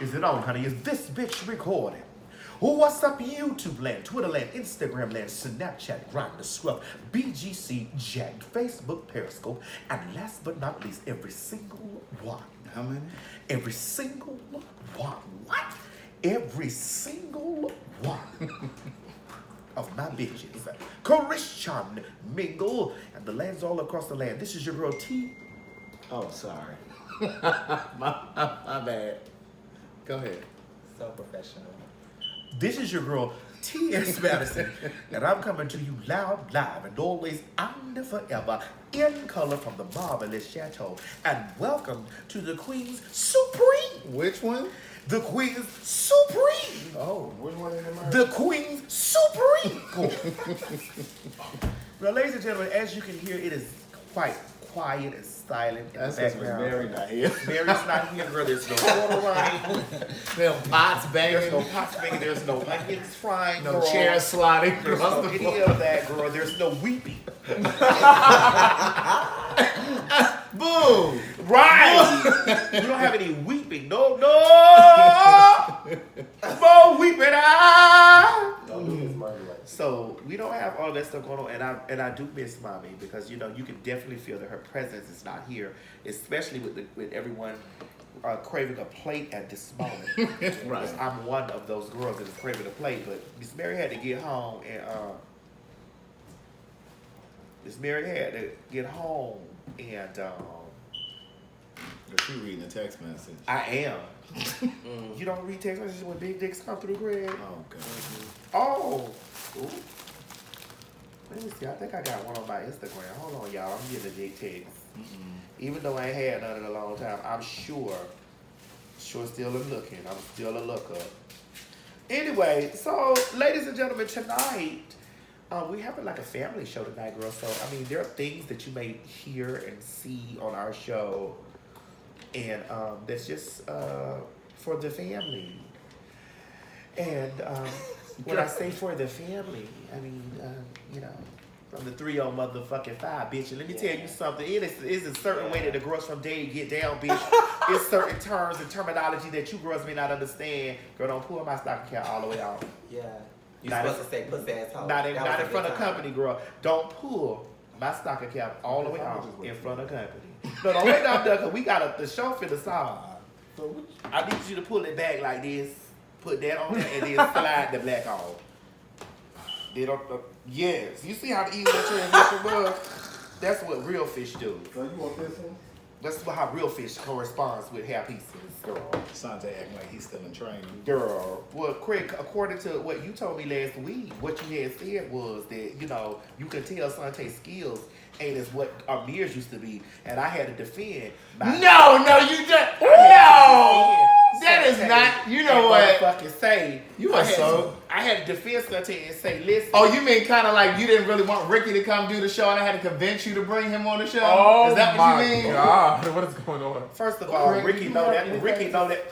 Is it on, honey? Is this bitch recording? What's up, YouTube land, Twitter land, Instagram land, Snapchat, Grindr, Scruff, BGC, Jagged, Facebook, Periscope, and last but not least, every single one. How many? Every single one. What? Every single one of my bitches. Christian Mingle, and the lands all across the land. This is your girl T. Oh, sorry. my bad. Go ahead. So professional. This is your girl, T.S. Madison, and I'm coming to you loud, live, and always and forever in color from the marvelous chateau. And welcome to the Queen's Supreme. Which one? The Queen's Supreme. Oh, which one in America? The Queen's Supreme Court. Now, ladies and gentlemen, as you can hear, it is quite quiet and silent in That's the background. Mary not here. Mary's not here, girl. There's no water running. There's pots banging. There's no pots banging. There's no onions frying. No girl. chairs sliding. There's across no the any floor. of that, girl. There's no weeping. Boo! Right. We don't have any weeping. No. No weeping. So we don't have all that stuff going on, and I do miss mommy because you can definitely feel that her presence is not here, especially with everyone craving a plate at this moment. Right. I'm one of those girls that is craving a plate, but Miss Mary had to get home and She reading the text message. I am. You don't read text messages when big dicks come through, Greg? Oh, God. Oh. Ooh. Let me see. I think I got one on my Instagram. Hold on, y'all. I'm getting a dick text. Even though I ain't had none in a long time, I'm sure still am looking. I'm still a looker. Anyway, so ladies and gentlemen, tonight we having like a family show tonight, girl. So I mean, there are things that you may hear and see on our show, and that's just for the family. And when I say for the family, I mean from the 3-0 motherfucking 5, bitch. And let me tell you something. It is a certain way that the girls from day get down, bitch. It's certain terms and terminology that you girls may not understand. Girl, don't pull my stocking cap all the way out. Yeah. You're Not supposed to say pussy asshole. Not in front of company, girl. Don't pull my stocking cap all the way out in front of company. No, don't wait down there, because we got the show for the song. I need you to pull it back like this. Put that on there and then slide the black off. Yes. You see how easy that transition was? That's what real fish do. So you want this one? That's how real fish corresponds with hair pieces, girl. Sante acting like he's still in training. Girl. Well, Craig, according to what you told me last week, what you had said was that, you could tell Sante's skills ain't as what Amir's used to be. And I had to defend my... No, you don't. No! That is not, you know what? Fucking say. You are so... I had to defend Sante and say, listen. Oh, you mean kind of like you didn't really want Ricky to come do the show and I had to convince you to bring him on the show? Oh, is that what you mean? God. What is going on? First of all, Ricky know that.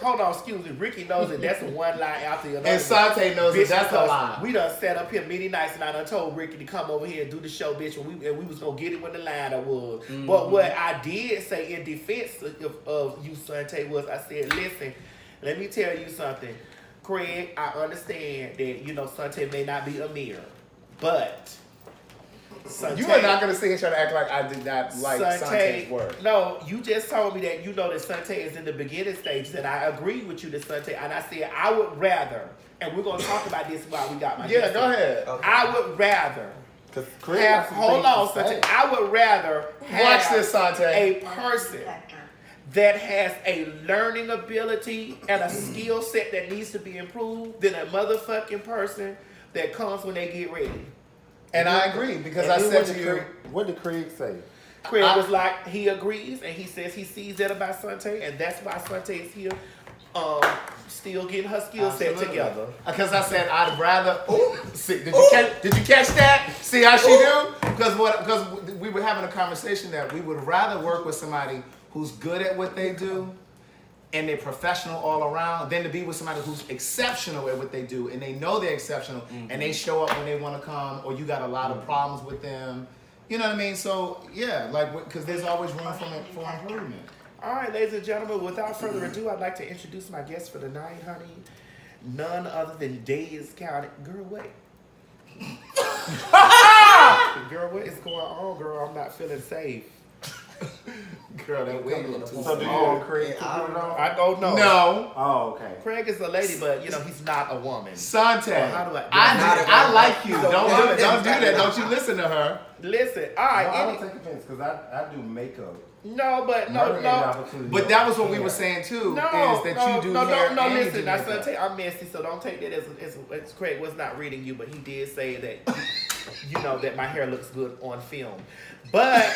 Hold on, excuse me. Ricky knows that that's one lie after another. And Sante knows that that's a because lie. We done sat up here many nights and I done told Ricky to come over here and do the show, bitch, and we was gonna get it when the line was. Mm-hmm. But what I did say in defense of you, Sante, was I said, listen, let me tell you something. Craig, I understand that, Sante may not be Amir, but Sante, You are not going to sit here trying to act like I did not like Sante's work. No, you just told me that that Sante is in the beginning stages, and I agree with you that Sante, and I said I would rather, and we're going to talk about this while we got my Yeah, go ahead. Okay. I would rather have, hold on, Sante. I would rather have Watch this, Sante. a person that has a learning ability and a skill set that needs to be improved than a motherfucking person that comes when they get ready. And I agree, because I said to you... What did Craig say? Craig was like, he agrees, and he says he sees that about Sante, and that's why Sante is here, still getting her skill set together. Because I said I'd rather... See, did you catch that? See how she do? Because we were having a conversation that we would rather work with somebody who's good at what they do and they're professional all around than to be with somebody who's exceptional at what they do and they know they're exceptional and they show up when they want to come, or you got a lot of problems with them. You know what I mean? So, yeah, because there's always room for improvement. All right, ladies and gentlemen, without further ado, I'd like to introduce my guest for the night, honey. None other than Days County. Girl, wait. Girl, what is going on, girl? I'm not feeling safe. Girl, that wig look too So do you small. and Craig put it on? I don't know. No. Oh, okay. Craig is a lady, but you know he's not a woman. Sante, Well, how do I- I like you. So Don't what- do that. Don't you listen to her. Listen, all No, right. I don't take offense because I do makeup. No, but Never no, get an no. opportunity But to that was what we hair. were saying too. No, is that no, you do no, hair no, and you listen. do I makeup. said I'm messy, so don't take that as Craig was not reading you, but he did say that you know that my hair looks good on film. But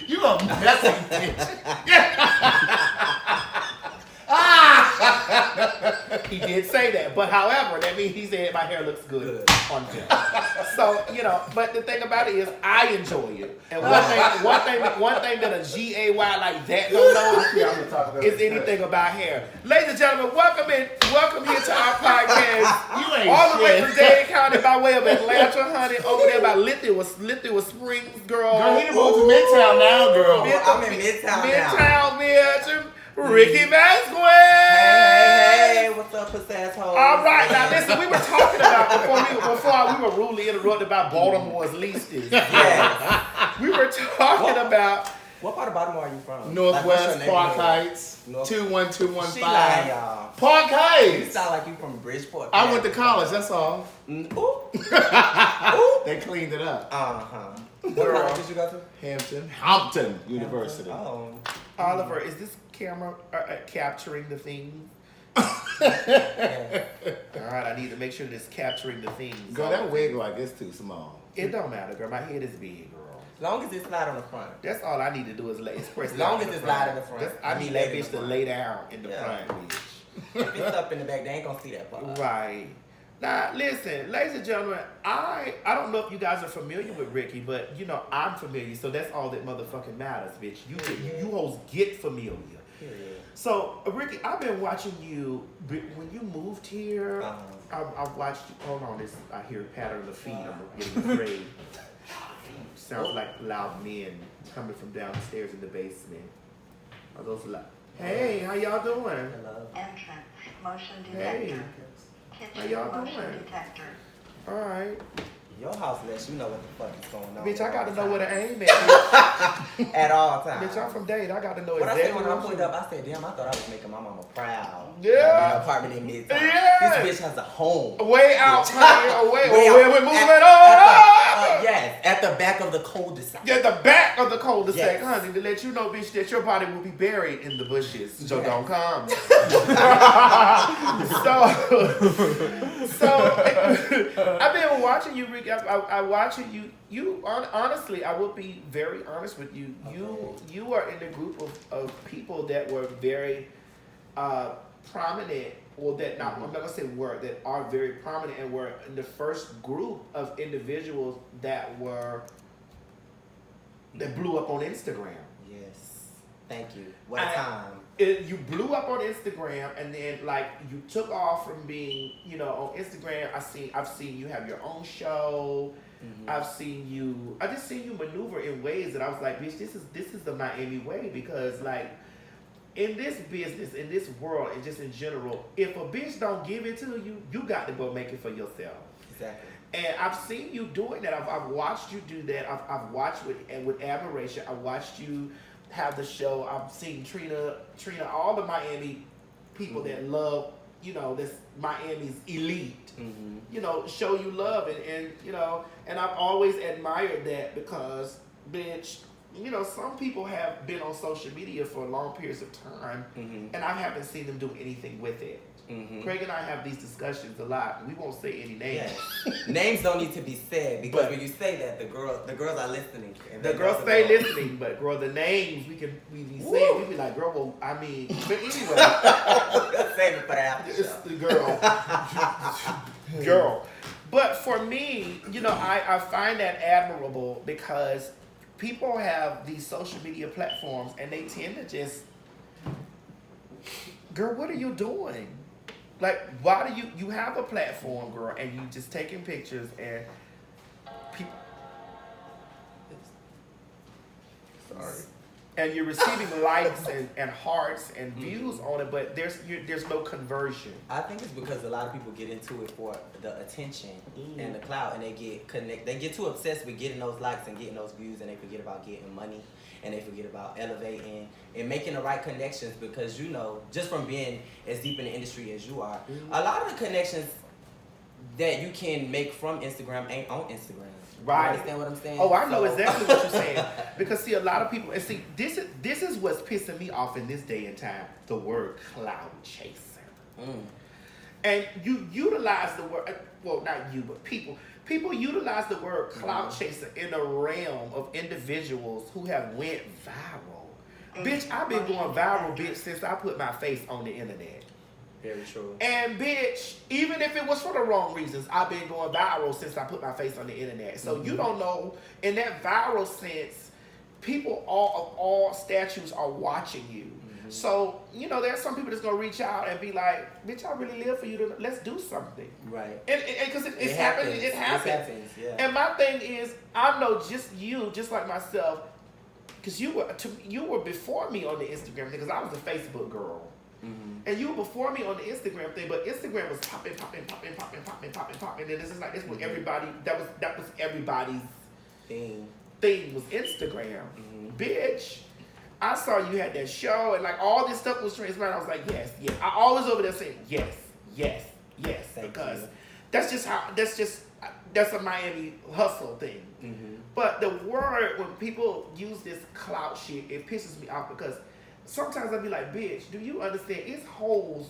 You a messy bitch. he did say that. But however, that means he said my hair looks good on film. So you know, but the thing about it is, I enjoy it. And one thing that a GAY like that don't know is anything about hair. Ladies and gentlemen, welcome here to our podcast. You ain't All the way shit. from Dade County by way of Atlanta, honey, over there by Lithia Springs, girl. Girl, he done moved to Midtown now, girl. I'm in Midtown now. Midtown, bitch. Ricky Vasquez. Hey, what's up, puss asshole? All right, now listen, we were talking about before we were rudely interrupted by Baltimore's leasters. Yes. We were talking about What part of Baltimore are you from? Northwest Like, what's your Park neighborhood? Heights, North- 21215. She lying, y'all. Park You Heights. sound like you from Bridgeport. I went to college, that's all. Ooh. Ooh. They cleaned it up. Uh-huh. What college did you go to? Hampton University. Oh. Oliver. Is this camera capturing the things? Yeah. All right, I need to make sure that it's capturing the things. Girl, that wig like it's too small. It don't matter, girl. My head is big, girl. As long as it's not on the front. That's all I need to do is express. As long as it's light in the front. I need that bitch to lay down in the Yeah. front, bitch. If it's up in the back, they ain't gonna see that part. Right. Now, listen, ladies and gentlemen, I don't know if you guys are familiar with Ricky, but you know I'm familiar, so that's all that motherfucking matters, bitch. You hoes get familiar. Period. So, Ricky, I've been watching you when you moved here. I've watched you. Hold on, I hear a patter of the feet. I'm getting afraid. Sounds like loud men coming from downstairs in the basement. Are those loud? Hey, how y'all doing? Hello. Entrance, motion Hey. detector. How Kitchen y'all motion doing? detector. All right. Your house lets you know what the fuck is going on. Bitch, I got to know where to aim at. Bitch, At all times. I'm from Dade. I got to know What I said exactly when I what pulled I'm up, I said, damn, I thought I was making my mama proud. Yeah. An apartment in Midtown. Yeah. This bitch has a home. way out, honey. Way out. we're moving At- on. Yes, at the back of the cul-de-sac. At the back of the cul-de-sac, Yes. honey, to let you know, bitch, that your body will be buried in the bushes. So Yes. don't come. so I've been watching you, Rick. I watching you. Honestly, I will be very honest with you. You are in the group of people that were very prominent, or that not, I'm not gonna say were, that are very prominent and were in the first group of individuals that blew up on Instagram. Yes. Thank you. What a I- time. You blew up on Instagram, and then like you took off from being, you know, on Instagram. I've seen you have your own show. Mhm. I just seen you maneuver in ways that I was like, bitch, this is the Miami way, because like in this business, in this world, and just in general, if a bitch don't give it to you, you got to go make it for yourself. Exactly. And I've seen you doing that. I've watched you do that. I've watched with admiration. I watched you have the show. I've seen Trina, all the Miami people that love, you know, this Miami's elite, Mm-hmm. you know, show you love, and you know, and I've always admired that, because, bitch, you know, some people have been on social media for long periods of time, Mm-hmm. and I haven't seen them do anything with it. Mm-hmm. Craig and I have these discussions a lot. We won't say any names. Yes. Names don't need to be said, because But- when you say that, the girls are listening. And The they girls know stay the- listening, but girl, the names we be Woo. saying, we be like, girl, well, I mean, but anyway, Save it for the after it's show. the girl. But for me, you know, I find that admirable, because people have these social media platforms and they tend to just, girl, what are you doing? Like, why do you have a platform, girl, and you just taking pictures, and people. and you're receiving likes and hearts and views on it, but there's no conversion. I think it's because a lot of people get into it for the attention and the clout, and they get too obsessed with getting those likes and getting those views, and they forget about getting money, and they forget about elevating and making the right connections, because just from being as deep in the industry as you are, a lot of the connections that you can make from Instagram ain't on Instagram. Right. You understand what I'm saying? Oh, I know exactly what you're saying. Because see, a lot of people, and see, this is what's pissing me off in this day and time. The word cloud chaser. And you utilize the word, well, not you, but people utilize the word cloud chaser in a realm of individuals who have went viral. Bitch, I've been going viral, bitch, since I put my face on the internet. Very true. And bitch, even if it was for the wrong reasons, I've been going viral since I put my face on the internet. So you don't know, in that viral sense, people of all statues are watching you. So, there's some people that's going to reach out and be like, bitch, I really live for you. Let's do something. Right. And because it happens. It happens. Yeah. And my thing is, I know just like myself, because you were before me on the Instagram thing, because I was a Facebook girl. And you were before me on the Instagram thing, but Instagram was popping. And then this was everybody, that was everybody's thing was Instagram. Bitch, I saw you had that show and like all this stuff was transpiring. I was like, yes. I always over there saying yes. Because that's a Miami hustle thing. But the word, when people use this clout shit, it pisses me off, because sometimes I'll be like, bitch, do you understand? It's hoes,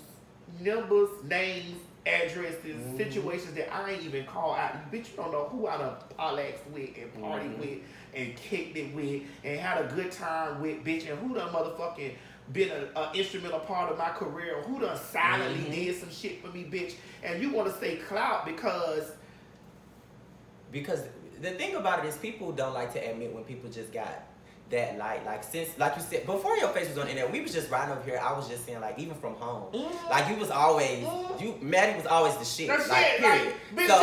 numbers, names, addresses, situations that I ain't even call out. Bitch, you don't know who I done parlaxed with and partied with and kicked it with and had a good time with, bitch, and who done motherfucking been an instrumental part of my career, or who done silently did some shit for me, bitch. And you want to say clout because the thing about it is, people don't like to admit when people just got that light. Like, since, like you said, before your face was on the internet, we was just riding over here. I was just saying, like, even from home, like, you was always, Maddie was always the shit. That's like, it. period. Like, so,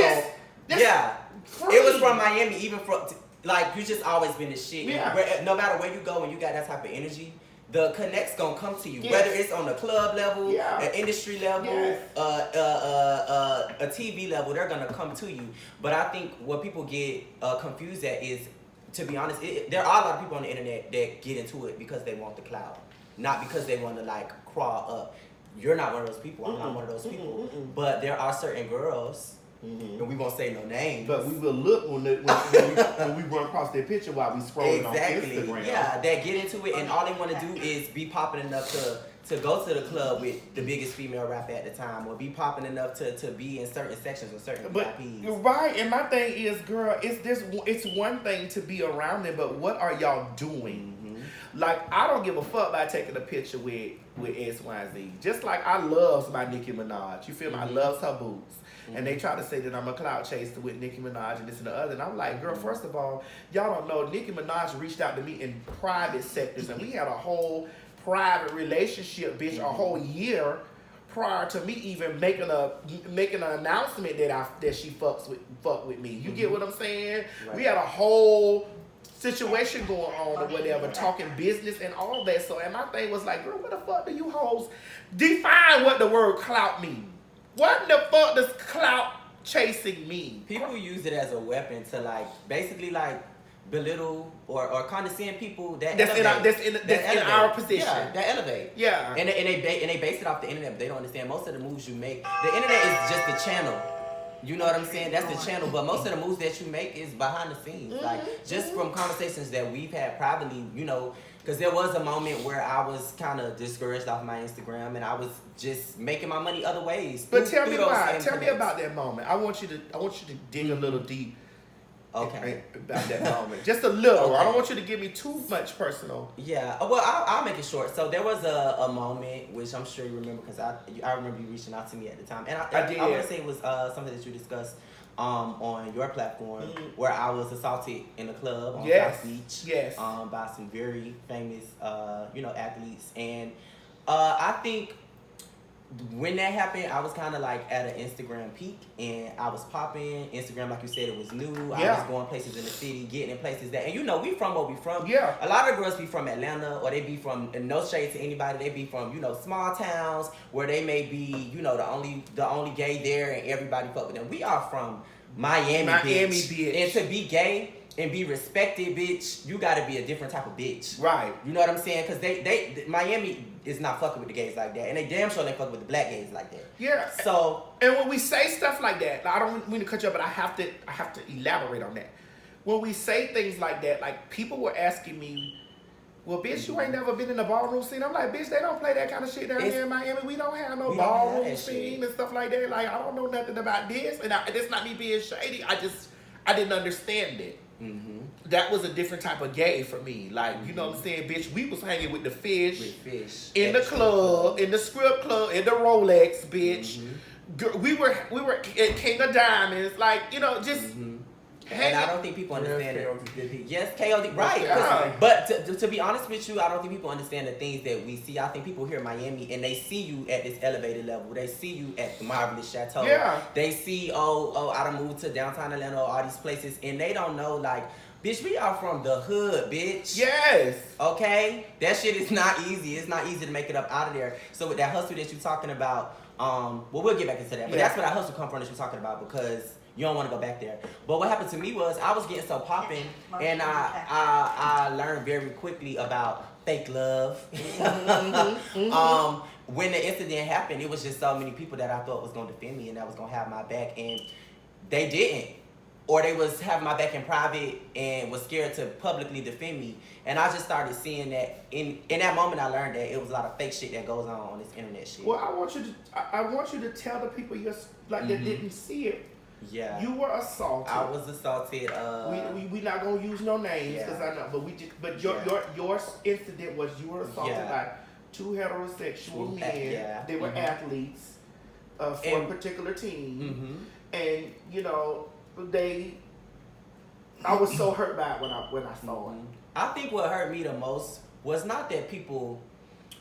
yeah, free. it was from Miami, even from, like, you just always been the shit. Yeah. No matter where you go and you got that type of energy, the connect's gonna come to you. Yes. Whether it's on the club level, an industry level, Yes. a TV level, they're gonna come to you. But I think what people get confused at is, to be honest, there are a lot of people on the internet that get into it because they want the clout, not because they want to like crawl up. You're not one of those people. I'm not one of those people. But there are certain girls, and we won't say no names. But we will look when we run across their picture while we scrolling on Instagram. Yeah, that get into it, and all they want to do is be popping enough to go to the club with the biggest female rapper at the time, or be popping enough to be in certain sections with certain VIPs. You're right, and my thing is, girl, it's one thing to be around them, but what are y'all doing? Like, I don't give a fuck about taking a picture with X, Y, and Z. Just like I loves my Nicki Minaj. You feel me? I loves her boots. And they try to say that I'm a clout chaser with Nicki Minaj and this and the other. And I'm like, girl, first of all, y'all don't know, Nicki Minaj reached out to me in private sectors, and we had a whole private relationship, bitch, a whole year prior to me even making an announcement that she fuck with me. You get what I'm saying? Right. We had a whole situation going on or whatever, talking business and all that. So, and my thing was like, girl, what the fuck do you hoes define what the word clout mean? What the fuck does clout chasing mean? People use it as a weapon to like basically like belittle or condescend people that's in our position. Yeah, that elevate. Yeah. And they base it off the internet, but they don't understand most of the moves you make. The internet is just the channel. You know what I'm saying? That's the channel, but most of the moves that you make is behind the scenes. Like, just from conversations that we've had privately, because there was a moment where I was kind of discouraged off my Instagram, and I was just making my money other ways. But tell me why. Tell me about that moment. I want you to dig a little deep. Okay. About that moment, just a little. Okay. I don't want you to give me too much personal. Yeah. Well, I'll make it short. So there was a moment which I'm sure you remember, because I remember you reaching out to me at the time, and I did. I want to say it was something that you discussed on your platform, where I was assaulted in a club on South Beach. Yes. By some very famous athletes, and I think when that happened, I was kind of like at an Instagram peak, and I was popping. Instagram, like you said, it was new. I was going places in the city, getting in places that, and you know, we from where we from. Yeah. A lot of girls be from Atlanta, or they be from, and no shade to anybody, they be from, you know, small towns where they may be, you know, the only gay there, and everybody fuck with them. We are from Miami, bitch. And to be gay and be respected, bitch, you gotta be a different type of bitch. Right. You know what I'm saying? Because they Miami is not fucking with the gays like that. And they damn sure they fucking with the black gays like that. Yeah. So, and when we say stuff like that, I don't mean to cut you up, but I have to elaborate on that. When we say things like that, like people were asking me, well, bitch, you ain't never been in the ballroom scene. I'm like, bitch, they don't play that kind of shit down here in Miami. We don't have no ballroom scene and stuff like that. Like, I don't know nothing about this. And it's not me being shady. I didn't understand it. mm-hmm. That was a different type of gay for me. Like, you know what I'm saying? Bitch, we was hanging with the fish. In the club, in the strip club, in the Rolex, bitch. Mm-hmm. We were at King of Diamonds. Like, you know, just... Mm-hmm. And I don't think people understand it. Yes, KOD, right. Yeah. But to be honest with you, I don't think people understand the things that we see. I think people hear Miami and they see you at this elevated level. They see you at the Marvelous Chateau. Yeah. They see, I done moved to downtown Atlanta, all these places, and they don't know, like, bitch, we are from the hood, bitch. Yes. Okay? That shit is not easy. It's not easy to make it up out of there. So with that hustle that you're talking about, well, we'll get back into that. But that's where that hustle come from that you're talking about, because you don't want to go back there. But what happened to me was I was getting so popping, and I learned very quickly about fake love. When the incident happened, it was just so many people that I thought was going to defend me and that was going to have my back, and they didn't. Or they was having my back in private and was scared to publicly defend me. And I just started seeing that in that moment. I learned that it was a lot of fake shit that goes on this internet shit. Well, I want you to tell the people that didn't see it. Yeah. You were assaulted. I was assaulted. We not gonna use no names because I know, but your incident was you were assaulted by two heterosexual men. Yeah. They were athletes for a particular team, and you know I was so hurt by it when I saw it. I think what hurt me the most was not that people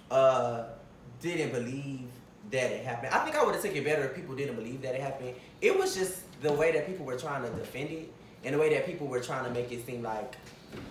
didn't believe that it happened. I think I would have taken it better if people didn't believe that it happened. It was just the way that people were trying to defend it, and the way that people were trying to make it seem like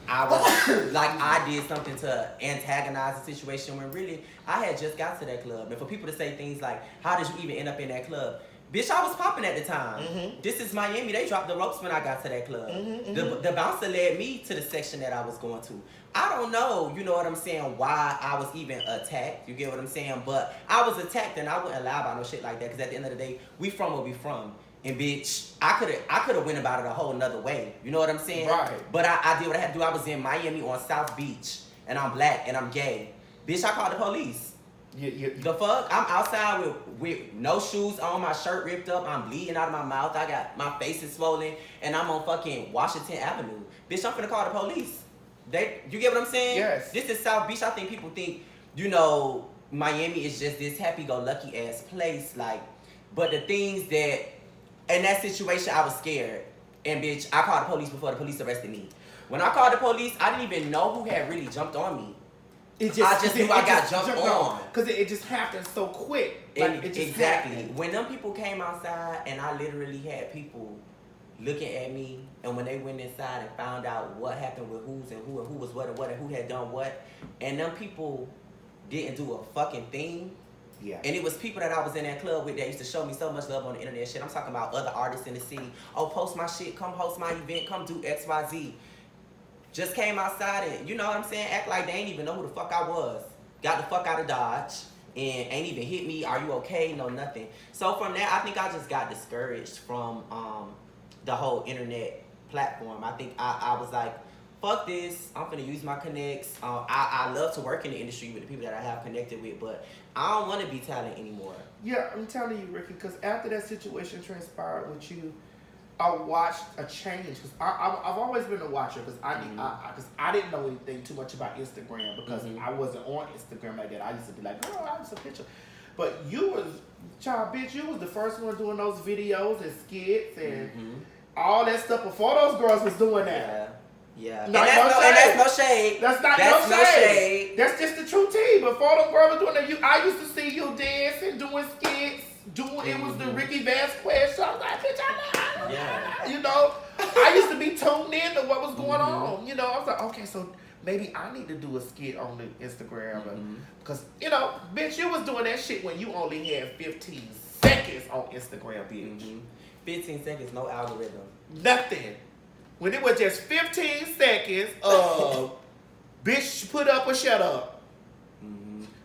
I was like I did something to antagonize the situation, when really I had just got to that club. And for people to say things like, how did you even end up in that club? Bitch, I was popping at the time. This is Miami. They dropped the ropes when I got to that club. The bouncer led me to the section that I was going to. I don't know, you know what I'm saying, why I was even attacked. You get what I'm saying? But I was attacked, and I wouldn't lie about no shit like that, because at the end of the day, we from where we from. And bitch, I could have went about it a whole nother way. You know what I'm saying? Right. But I did what I had to do. I was in Miami on South Beach, and I'm black and I'm gay. Bitch, I called the police. The fuck? I'm outside with no shoes on, my shirt ripped up, I'm bleeding out of my mouth, I got my face is swollen, and I'm on fucking Washington Avenue. Bitch, I'm finna call the police. You get what I'm saying? Yes. This is South Beach. I think people think, you know, Miami is just this happy-go-lucky ass place, like, but the things that, in that situation, I was scared. And bitch, I called the police before the police arrested me. When I called the police, I didn't even know who had really jumped on me. I just knew I got jumped on. Because it just happened so quick. Like, exactly. When them people came outside, and I literally had people looking at me, and when they went inside and found out what happened with who's and who was what and who had done what, and them people didn't do a fucking thing. Yeah. And it was people that I was in that club with that used to show me so much love on the internet shit. I'm talking about other artists in the city. Oh, post my shit, come host my event, come do XYZ. Just came outside and, you know what I'm saying, act like they ain't even know who the fuck I was. Got the fuck out of Dodge and ain't even hit me. Are you okay? No, nothing. So from there, I think I just got discouraged from the whole internet platform. I think I was like, fuck this, I'm finna use my connects. I love to work in the industry with the people that I have connected with, but I don't want to be talent anymore. Yeah, I'm telling you, Ricky, because after that situation transpired with you, I watched a change. Because I've always been a watcher, because I didn't know anything too much about Instagram, because I wasn't on Instagram like that. I used to be like, girl, I just a picture. But you was, child, bitch, you was the first one doing those videos and skits and all that stuff before those girls was doing that. Yeah. Yeah. No, and that's no shade. That's not no shade. That's just the true tea. Before the girl was doing that, I used to see you dancing, doing skits, it was the Ricky Vasquez show. I was like, bitch, I know. Yeah. You know, I used to be tuned in to what was going on. You know, I was like, okay, so maybe I need to do a skit on the Instagram. Because, you know, bitch, you was doing that shit when you only had 15 seconds on Instagram, bitch. 15 seconds, no algorithm. Nothing. When it was just 15 seconds of bitch put up or shut up.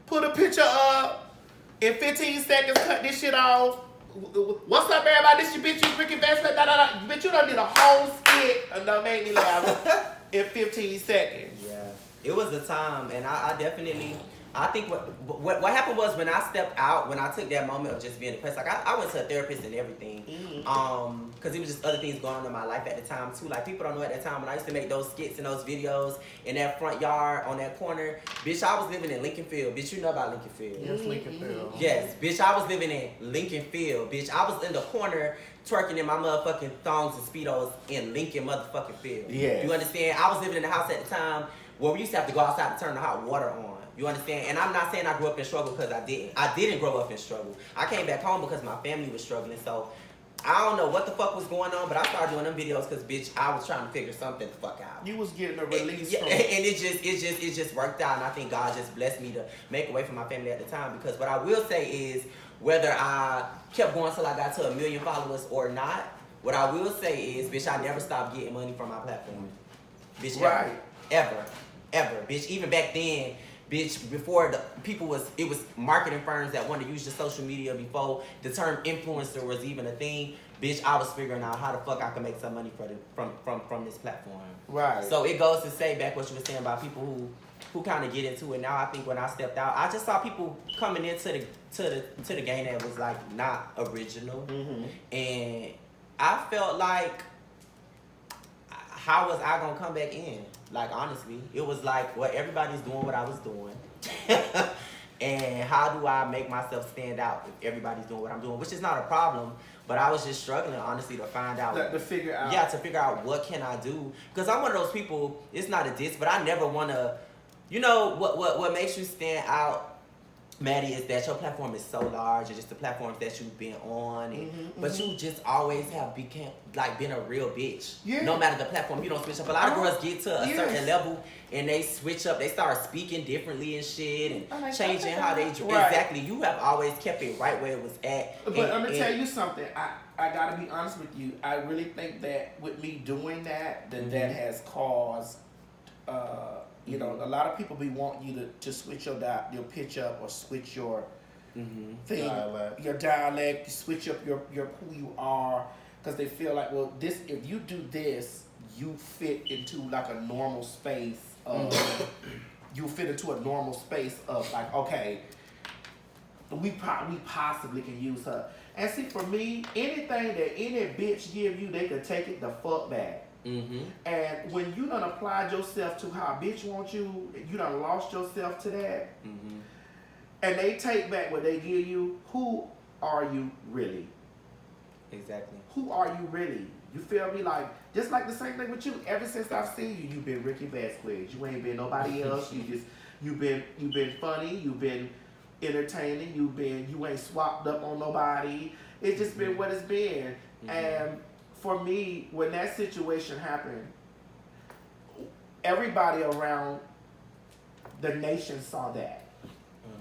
Put a picture up. In 15 seconds, cut this shit off. What's up, everybody? This your bitch, you Ricky Vasquez. Bitch, you done did a whole skit and done made me laugh in 15 seconds. Yeah. It was a time, and I definitely... I think what happened was when I stepped out, when I took that moment of just being depressed, like I went to a therapist and everything, because it was just other things going on in my life at the time too. Like people don't know at that time when I used to make those skits and those videos in that front yard on that corner, bitch, I was living in Lincolnfield. Bitch, you know about Lincolnfield. Yes, Lincolnfield. Yes, bitch, I was living in Lincolnfield. Bitch, I was in the corner twerking in my motherfucking thongs and Speedos in Lincoln motherfucking Field. Yes. You understand? I was living in the house at the time where we used to have to go outside to turn the hot water on. You understand? And I'm not saying I grew up in struggle because I didn't. I didn't grow up in struggle. I came back home because my family was struggling. So I don't know what the fuck was going on, but I started doing them videos because, bitch, I was trying to figure something the fuck out. You was getting a release and from it just worked out, and I think God just blessed me to make a way for my family at the time. Because what I will say is, whether I kept going till I got to 1 million followers or not, what I will say is, bitch, I never stopped getting money from my platform. Bitch, ever, bitch. Even back then, bitch, before it was marketing firms that wanted to use the social media before the term influencer was even a thing. Bitch, I was figuring out how the fuck I could make some money from this platform. Right. So it goes to say back what you were saying about people who kind of get into it now. I think when I stepped out, I just saw people coming into the game that was like not original, and I felt like, how was I gonna come back in? Like, honestly, it was like, well, everybody's doing what I was doing. And how do I make myself stand out if everybody's doing what I'm doing? Which is not a problem, but I was just struggling, honestly, to find out. To figure out. Yeah, to figure out what can I do. Because I'm one of those people, it's not a diss, but I never want to, you know, what makes you stand out, Maddie, is that your platform is so large, and just the platforms that you've been on, and, but you just always have been a real bitch. Yeah. No matter the platform, you don't switch up. A lot of girls get to a certain level and they switch up. They start speaking differently and shit, and changing how they dress. Right. Exactly. You have always kept it right where it was at. But I'm gonna tell you something. I gotta be honest with you. I really think that with me doing that, that has caused. You know, a lot of people be wanting you to switch your pitch up or switch your thing, your dialect, switch up your who you are, because they feel like, well, if you do this, you fit into like a normal space of you fit into a normal space of like, okay, we possibly can use her. And see, for me, anything that any bitch give you, they can take it the fuck back. And when you done applied yourself to how a bitch wants you, you done lost yourself to that, and they take back what they give you, who are you really? Exactly. Who are you really? You feel me? Like, just like the same thing with you. Ever since I've seen you, you've been Ricky Vasquez. You ain't been nobody else. You've been funny. You've been entertaining. You ain't swapped up on nobody. It's just been what it's been. And for me, when that situation happened, everybody around the nation saw that.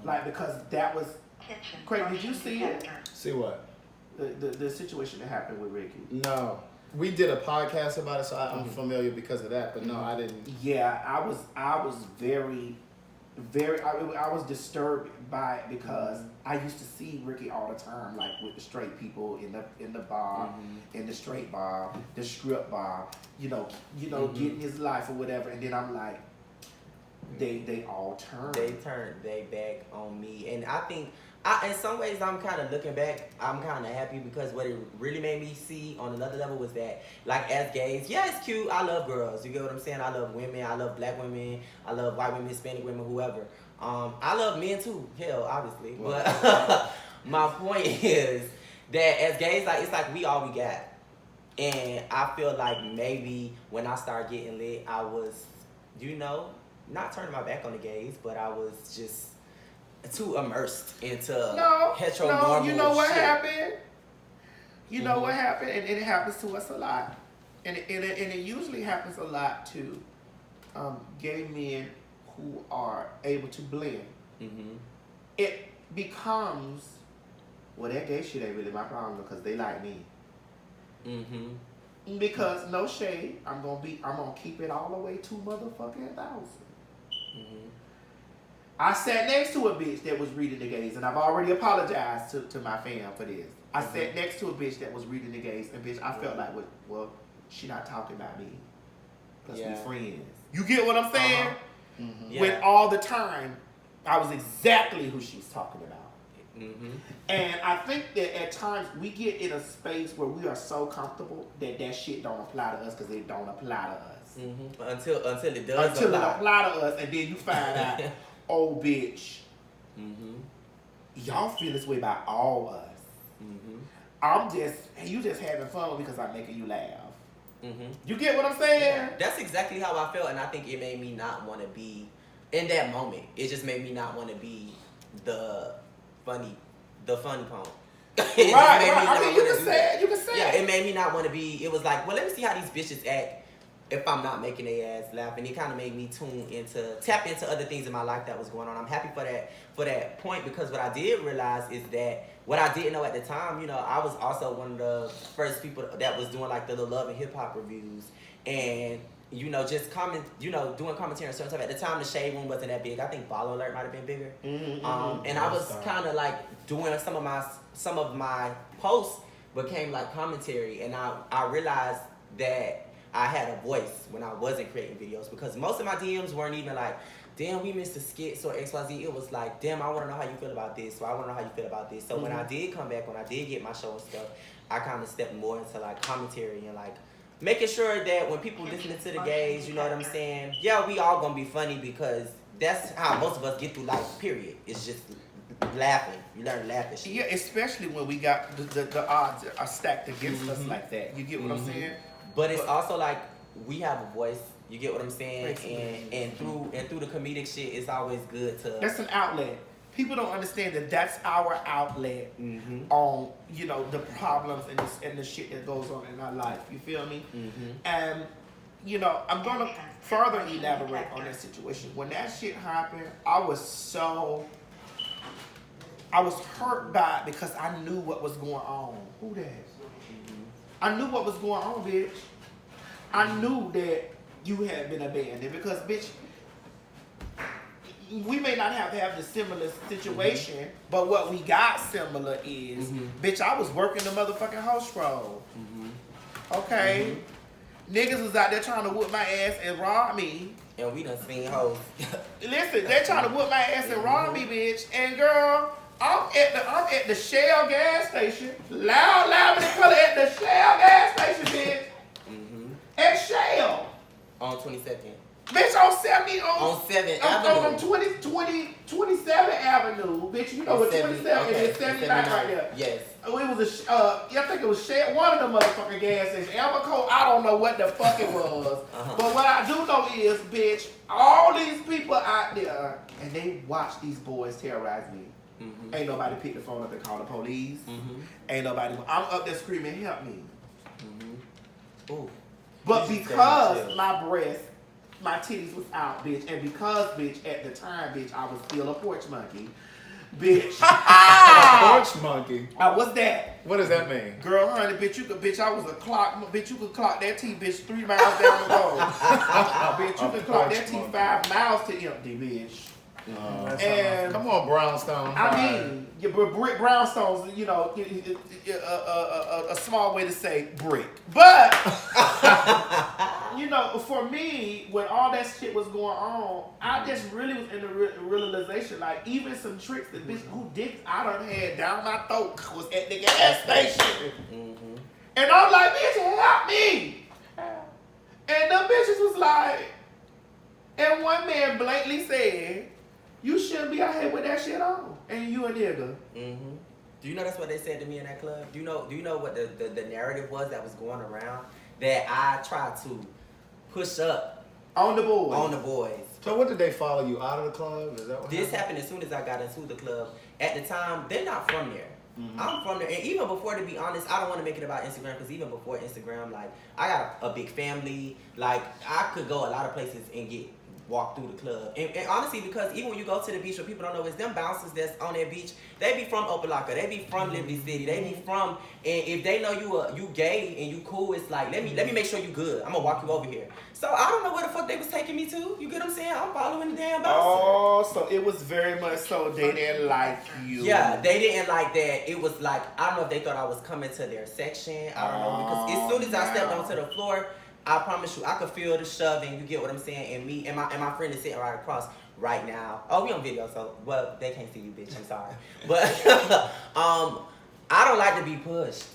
Like, because that was... Craig, did you see it? See what? The situation that happened with Ricky. No. We did a podcast about it, so I'm familiar because of that, but no, I didn't. Yeah, I was very... I was disturbed by it because I used to see Ricky all the time, like with the straight people in the bar, in the straight bar, the strip bar, you know, getting his life or whatever, and then I'm like, they all turned. They turned they back on me, and I think in some ways I'm kind of looking back, I'm kind of happy because what it really made me see on another level was that, like, as gays, yeah, it's cute. I love girls. You get what I'm saying? I love women. I love black women. I love white women, Hispanic women, whoever. I love men too. Hell, obviously. But my point is that as gays, like, it's like we all we got. And I feel like maybe when I started getting lit, I was, not turning my back on the gays, but I was just too immersed into heteronormal you know what shit. happened? You know what happened? And it happens to us a lot. And it usually happens a lot to gay men who are able to blend. Mm-hmm. It becomes, well, that gay shit ain't really my problem because they like me. Mm-hmm. Because no shade, I'm gonna keep it all the way to motherfucking 1,000. Mm-hmm. I sat next to a bitch that was reading the gays, and I've already apologized to my fam for this. I sat next to a bitch that was reading the gays, and bitch, I felt like, well, she not talking about me. Because we friends. You get what I'm saying? Mm-hmm. When all the time, I was exactly who she's talking about. Mm-hmm. And I think that at times we get in a space where we are so comfortable that shit don't apply to us because it don't apply to us. Mm-hmm. Until it does Until it apply to us, and then you find out, oh bitch, y'all feel this way about all us. You just having fun because I'm making you laugh. You get what I'm saying? Yeah, that's exactly how I felt, and I think it made me not want to be in that moment. It just made me not want to be the funny punk. Right. I mean, you can say it. Yeah, it made me not want to be. It was like, well, let me see how these bitches act if I'm not making their ass laugh, and it kind of made me tap into other things in my life that was going on. I'm happy for that point, because what I did realize is that what I didn't know at the time, I was also one of the first people that was doing like the Love and Hip Hop reviews, and just doing commentary on certain stuff. At the time, the Shade Room wasn't that big. I think Follow Alert might have been bigger. And I was kind of like doing some of my posts became like commentary, and I realized that I had a voice when I wasn't creating videos, because most of my DMs weren't even like, damn, we missed the skits or XYZ. It was like, damn, I want to know how you feel about this, or I want to know how you feel about this. So when I did come back, when I did get my show and stuff, I kind of stepped more into like commentary and like making sure that when people listening to the gays, you know what I'm saying? Yeah, we all gonna be funny, because that's how most of us get through life, period. It's just laughing. You learn to laugh and shit. Yeah, especially when we got the odds are stacked against us like that. You get what I'm saying? But it's also like we have a voice. You get what I'm saying? And through the comedic shit, it's always good to. That's an outlet. People don't understand that that's our outlet on the problems and the shit that goes on in our life. You feel me? And I'm gonna further elaborate on that situation. When that shit happened, I was hurt by it because I knew what was going on. Who that? I knew what was going on, bitch. I knew that you had been abandoned because, bitch, we may not have the similar situation, but what we got similar is, bitch, I was working the motherfucking host role. Okay? Niggas was out there trying to whoop my ass and rob me. And we done seen hoes. Listen, they trying to whoop my ass and rob me, bitch. And girl, I'm at the Shell gas station. Loud in the color at the Shell gas station, bitch. At Shell. On 22nd. Bitch, on 70 on 7th Avenue. On 27th Avenue, bitch. You know what 27 is 79 right there. Yes. It was I think it was Shell, one of the motherfucking gas stations. Elmaco, I don't know what the fuck it was. But what I do know is, bitch, all these people out there, and they watch these boys terrorize me. Ain't nobody pick the phone up and call the police. Ain't nobody. I'm up there screaming, help me. Ooh. But because my breast, my titties was out, bitch, and because, bitch, at the time, bitch, I was still a porch monkey. Bitch. Porch monkey. I was that. What does that mean? Girl, honey, bitch, I was a clock. Bitch, you could clock that T, bitch, 3 miles down the road. Bitch, you could clock that T 5 miles to empty, bitch. And come on, Brownstone. I mean, your brick brownstones, a small way to say brick. But for me, when all that shit was going on, I just really was in the realization, like even some tricks that bitch who dicks I done had down my throat was at the gas station. And I'm like, bitch, help me. And them bitches was like, and one man blatantly said, you shouldn't be out here with that shit on. And you a nigga. Do you know that's what they said to me in that club? Do you know what the narrative was that was going around? That I tried to push up On the board. on the boys. So what did they follow you out of the club? Is that what This happened as soon as I got into the club. At the time, they're not from there. I'm from there, and even before, to be honest, I don't want to make it about Instagram because even before Instagram, like I got a big family. Like I could go a lot of places and walk through the club. And honestly, because even when you go to the beach, what people don't know is them bouncers that's on that beach, they be from Opelika, they be from Liberty City, they be from, and if they know you gay and you cool, it's like, let me make sure you good. I'm gonna walk you over here. So I don't know where the fuck they was taking me to. You get what I'm saying? I'm following the damn bouncer. Oh, so it was very much so they didn't like you. Yeah, they didn't like that. It was like, I don't know if they thought I was coming to their section. I don't know, because as soon as I stepped onto the floor, I promise you, I could feel the shoving. You get what I'm saying? And me and my friend is sitting right across right now. Oh, we on video, so well they can't see you, bitch. I'm sorry, but I don't like to be pushed.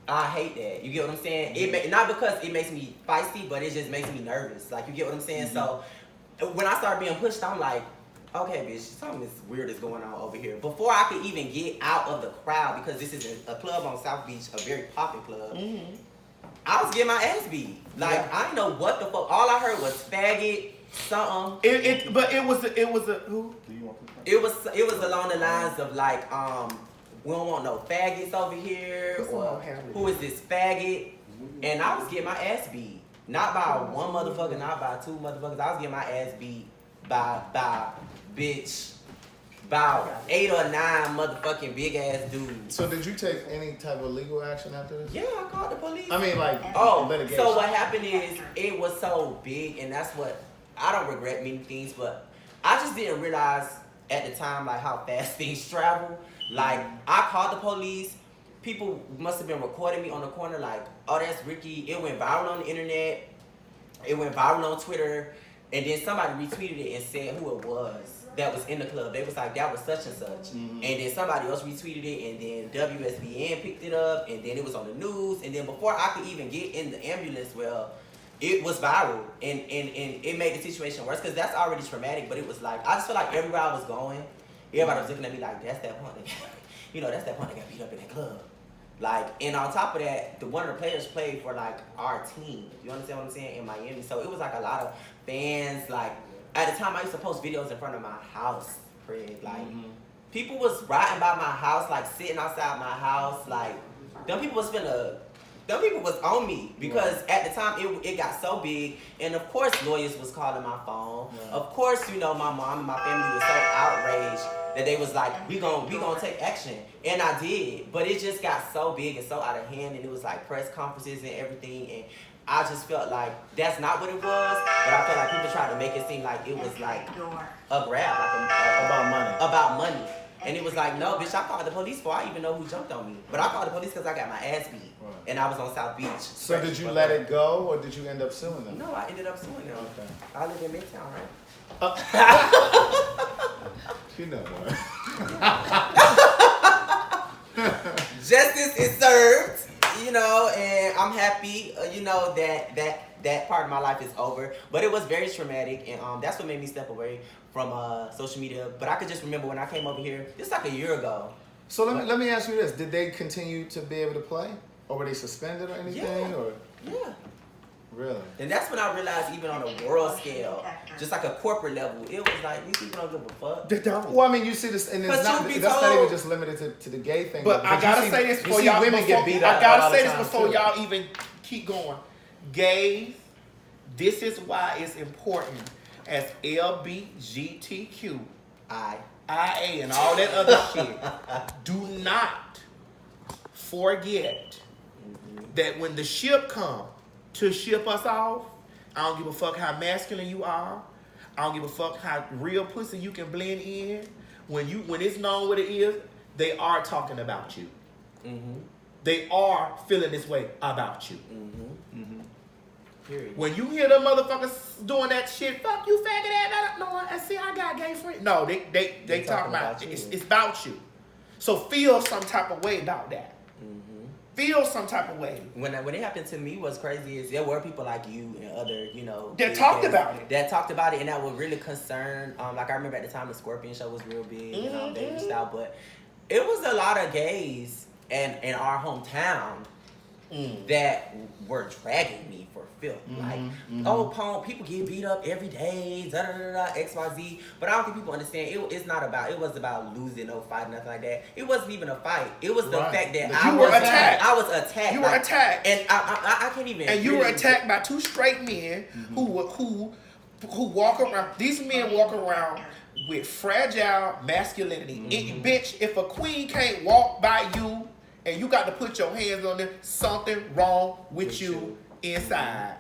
I hate that. You get what I'm saying? Not because it makes me feisty, but it just makes me nervous. Like, you get what I'm saying? So when I start being pushed, I'm like, okay, bitch, something is weird is going on over here. Before I could even get out of the crowd, because this is a club on South Beach, a very popping club. I was getting my ass beat. Like, I didn't know what the fuck. All I heard was faggot, something. It was a who? Do you want to It was along the lines of like, we don't want no faggots over here, or who is this faggot? And I was getting my ass beat. Not by one motherfucker, not by two motherfuckers. I was getting my ass beat by bitch. About 8 or 9 motherfucking big ass dudes. So did you take any type of legal action after this? Yeah, I called the police. I mean, like, litigation. So what happened is, it was so big, and that's what, I don't regret many things, but I just didn't realize at the time, like, how fast things travel. Like, I called the police, people must have been recording me on the corner, like, oh, that's Ricky. It went viral on the internet, it went viral on Twitter, and then somebody retweeted it and said who it was that was in the club. They was like, that was such and such. And then somebody else retweeted it, and then WSBN picked it up, and then it was on the news, and then before I could even get in the ambulance, well, it was viral, and it made the situation worse, because that's already traumatic, but it was like, I just feel like everywhere I was going, everybody was looking at me like, that's that punk that that's that punk that got beat up in that club. Like, and on top of that, one of the players played for, like, our team. You understand what I'm saying? In Miami. So it was like a lot of fans, like, at the time, I used to post videos in front of my house, Craig. Like, people was riding by my house, like, sitting outside my house. Like, them people was on me. Because at the time, it got so big. And, of course, lawyers was calling my phone. Yeah. Of course, my mom and my family was so outraged that they was like, we gonna take action. And I did. But it just got so big and so out of hand. And it was, like, press conferences and everything. And I just felt like that's not what it was, but I felt like people tried to make it seem like it was like a grab, like about money. And it was like, no, bitch, I called the police before I even know who jumped on me. But I called the police because I got my ass beat, and I was on South Beach. So did you let it go, or did you end up suing them? No, I ended up suing them. Okay. I live in Midtown, right? You know what? Justice is served. And I'm happy, that part of my life is over. But it was very traumatic, and that's what made me step away from social media. But I could just remember when I came over here, it's like a year ago. So let me ask you this: did they continue to be able to play, or were they suspended or anything? Yeah. Or yeah. Really? And that's when I realized, even on a world scale, just like a corporate level, it was like, these people don't give a fuck. They don't. Well, I mean, you see this, and that's not even just limited to the gay thing. But I gotta say this before y'all get beat up. I gotta say this before y'all even keep going. Gays, this is why it's important as LBGTQ, IA, and all that other shit. Do not forget that when the ship comes to ship us off, I don't give a fuck how masculine you are. I don't give a fuck how real pussy you can blend in. When it's known what it is, they are talking about you. They are feeling this way about you. Period. When you hear them motherfuckers doing that shit, fuck you, faggot ass. No, I see I got gay friends. No, they talking about it's about you. So feel some type of way about that. Feel some type of way. When it happened to me, what's crazy is there were people like you and other, that talked about it. That talked about it, and that were really concerned. Like, I remember at the time the Scorpion show was real big, they reached out, but it was a lot of gays in our hometown that were dragging me for filth. Like, oh, Pone, people get beat up every day, da da da da, XYZ. But I don't think people understand. It was about losing, no fight, nothing like that. It wasn't even a fight. It was the fact that you were attacked. I was attacked. You were attacked, and I can't even. And you were attacked by two straight men who walk around. These men walk around with fragile masculinity. Bitch, if a queen can't walk by you and you got to put your hands on them, something wrong with you inside.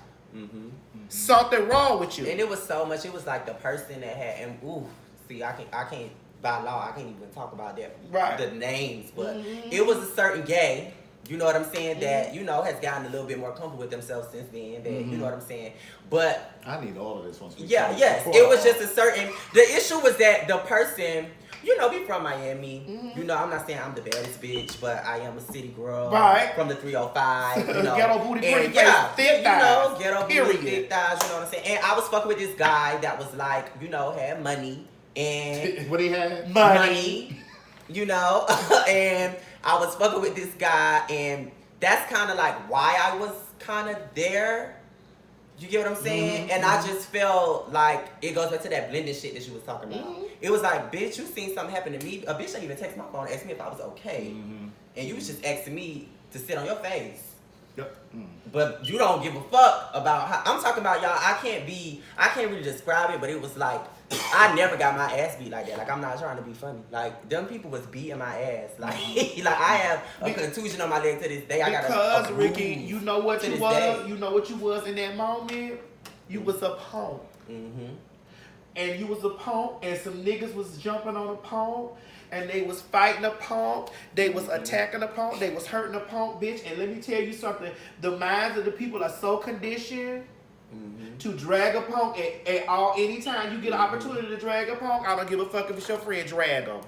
Something wrong with you. And it was so much. It was like the person that had, and see, I can't by law, I can't even talk about that. Right. The names, but it was a certain gay. You know what I'm saying? That, you know, has gotten a little bit more comfortable with themselves since then. That, you know what I'm saying? But I need all of this once we yes. It was just a certain. The issue was that the person, you know, we from Miami. You know, I'm not saying I'm the baddest bitch, but I am a city girl. Right. From the 305. You know. Ghetto booty, And pretty face, thick thighs. You know, ghetto Period. booty, thick thighs. You know what I'm saying? And I was fucking with this guy that was like, you know, had money and what he had? money. You know, and I was fucking with this guy, and that's kind of like why I was kind of there. You get what I'm saying? And I just felt like it goes back to that blended shit that you was talking about. It was like, bitch, you seen something happen to me. A bitch didn't even text my phone and ask me if I was okay. And you was just asking me to sit on your face. Yep. But you don't give a fuck about how I'm talking about, y'all. I can't really describe it, but it was like I never got my ass beat like that. Like, I'm not trying to be funny. Like, them people was beating my ass. Like, like I have a contusion on my leg to this day. I got Because a Ricky, bruise you know what to you this was. day. You know what you was in that moment. You was a punk. And you was a punk, and some niggas was jumping on a punk, and they was fighting a punk, they was attacking a punk, they was hurting a punk, bitch. And let me tell you something, the minds of the people are so conditioned to drag a punk at anytime you get an opportunity to drag a punk. I don't give a fuck if it's your friend, drag them.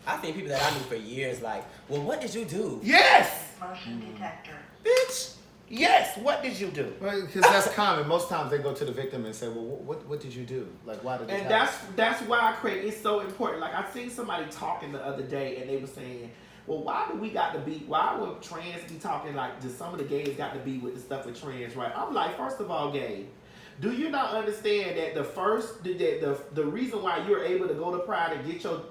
I think people that I knew for years, like, well, what did you do? Yes! Motion detector. Bitch! Yes, what did you do? Because that's common. Most times they go to the victim and say, well, what did you do? Like, why did this And happen? that's why Craig, it's so important. Like, I seen somebody talking the other day, and they were saying, well, why would trans be talking like, just some of the gays got to be with the stuff with trans, right? I'm like, first of all, gay, do you not understand that the reason why you're able to go to Pride and get your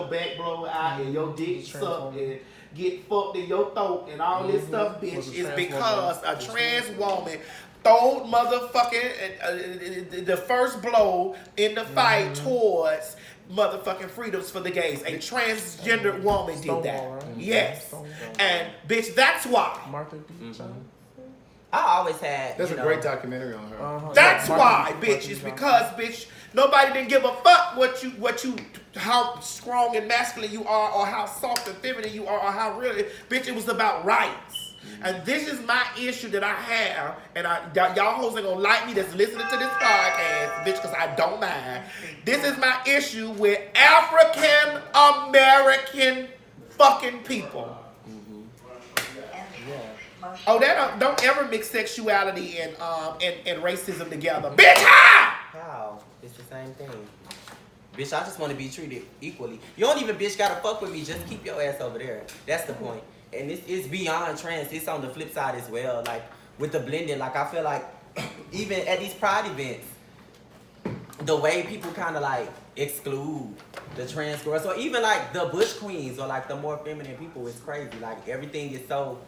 back blown out and your dick sucked and get fucked in your throat and all this stuff, bitch, is because a trans woman throwed motherfucking the first blow in the fight towards motherfucking freedoms for the gays. A transgendered woman did that. Right? Yes. And bitch, that's why. Martha B. I always had. There's you a know, great documentary on her. That's why, bitch. It's because, bitch, nobody didn't give a fuck what you, how strong and masculine you are, or how soft and feminine you are, or how really, bitch. It was about rights, and this is my issue that I have, and y'all hoes ain't gonna like me that's listening to this podcast, bitch, because I don't mind. This is my issue with African American fucking people. Oh, that don't ever mix sexuality and racism together. Bitch, How? It's the same thing. Bitch, I just want to be treated equally. You don't even, bitch, gotta fuck with me. Just keep your ass over there. That's the point. And it's beyond trans. It's on the flip side as well. Like, with the blending, like, I feel like even at these pride events, the way people kind of, like, exclude the trans girls, or even, like, the bush queens, or, like, the more feminine people, is crazy. Like, everything is so...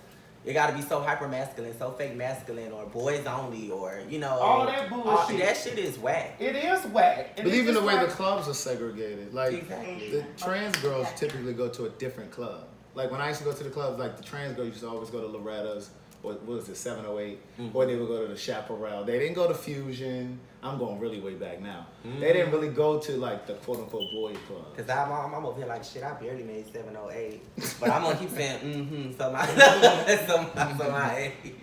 It gotta be so hyper masculine, so fake masculine, or boys only, or, you know. all that bullshit. That shit is whack. It is whack. And But it's even the just way like- the clubs are segregated, like Exactly. the trans girls typically go to a different club. Like when I used to go to the clubs, like the trans girls used to always go to Loretta's, or what was it, 708, or they would go to the Chaparral. They didn't go to Fusion. I'm going really way back now. They didn't really go to like the quote unquote boy club. Cause I'm over here like shit. I barely made 708, but I'm gonna keep saying so my so my age,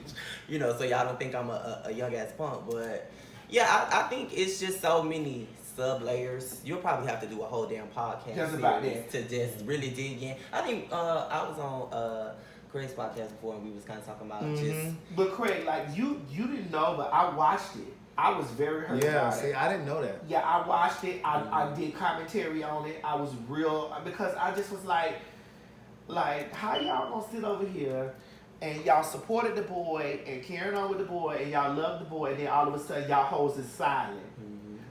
you know. So y'all don't think I'm a young ass punk, but yeah, I think it's just so many sub layers. You'll probably have to do a whole damn podcast Just about series to just really dig in. I think I was on Craig's podcast before, and we was kind of talking about just. But Craig, like you didn't know, but I watched it. I was very hurt Yeah, about see, it. I didn't know that. Yeah, I watched it. I did commentary on it. I was real because I just was like how y'all gonna sit over here and y'all supported the boy and carrying on with the boy and y'all love the boy and then all of a sudden y'all hoes is silent.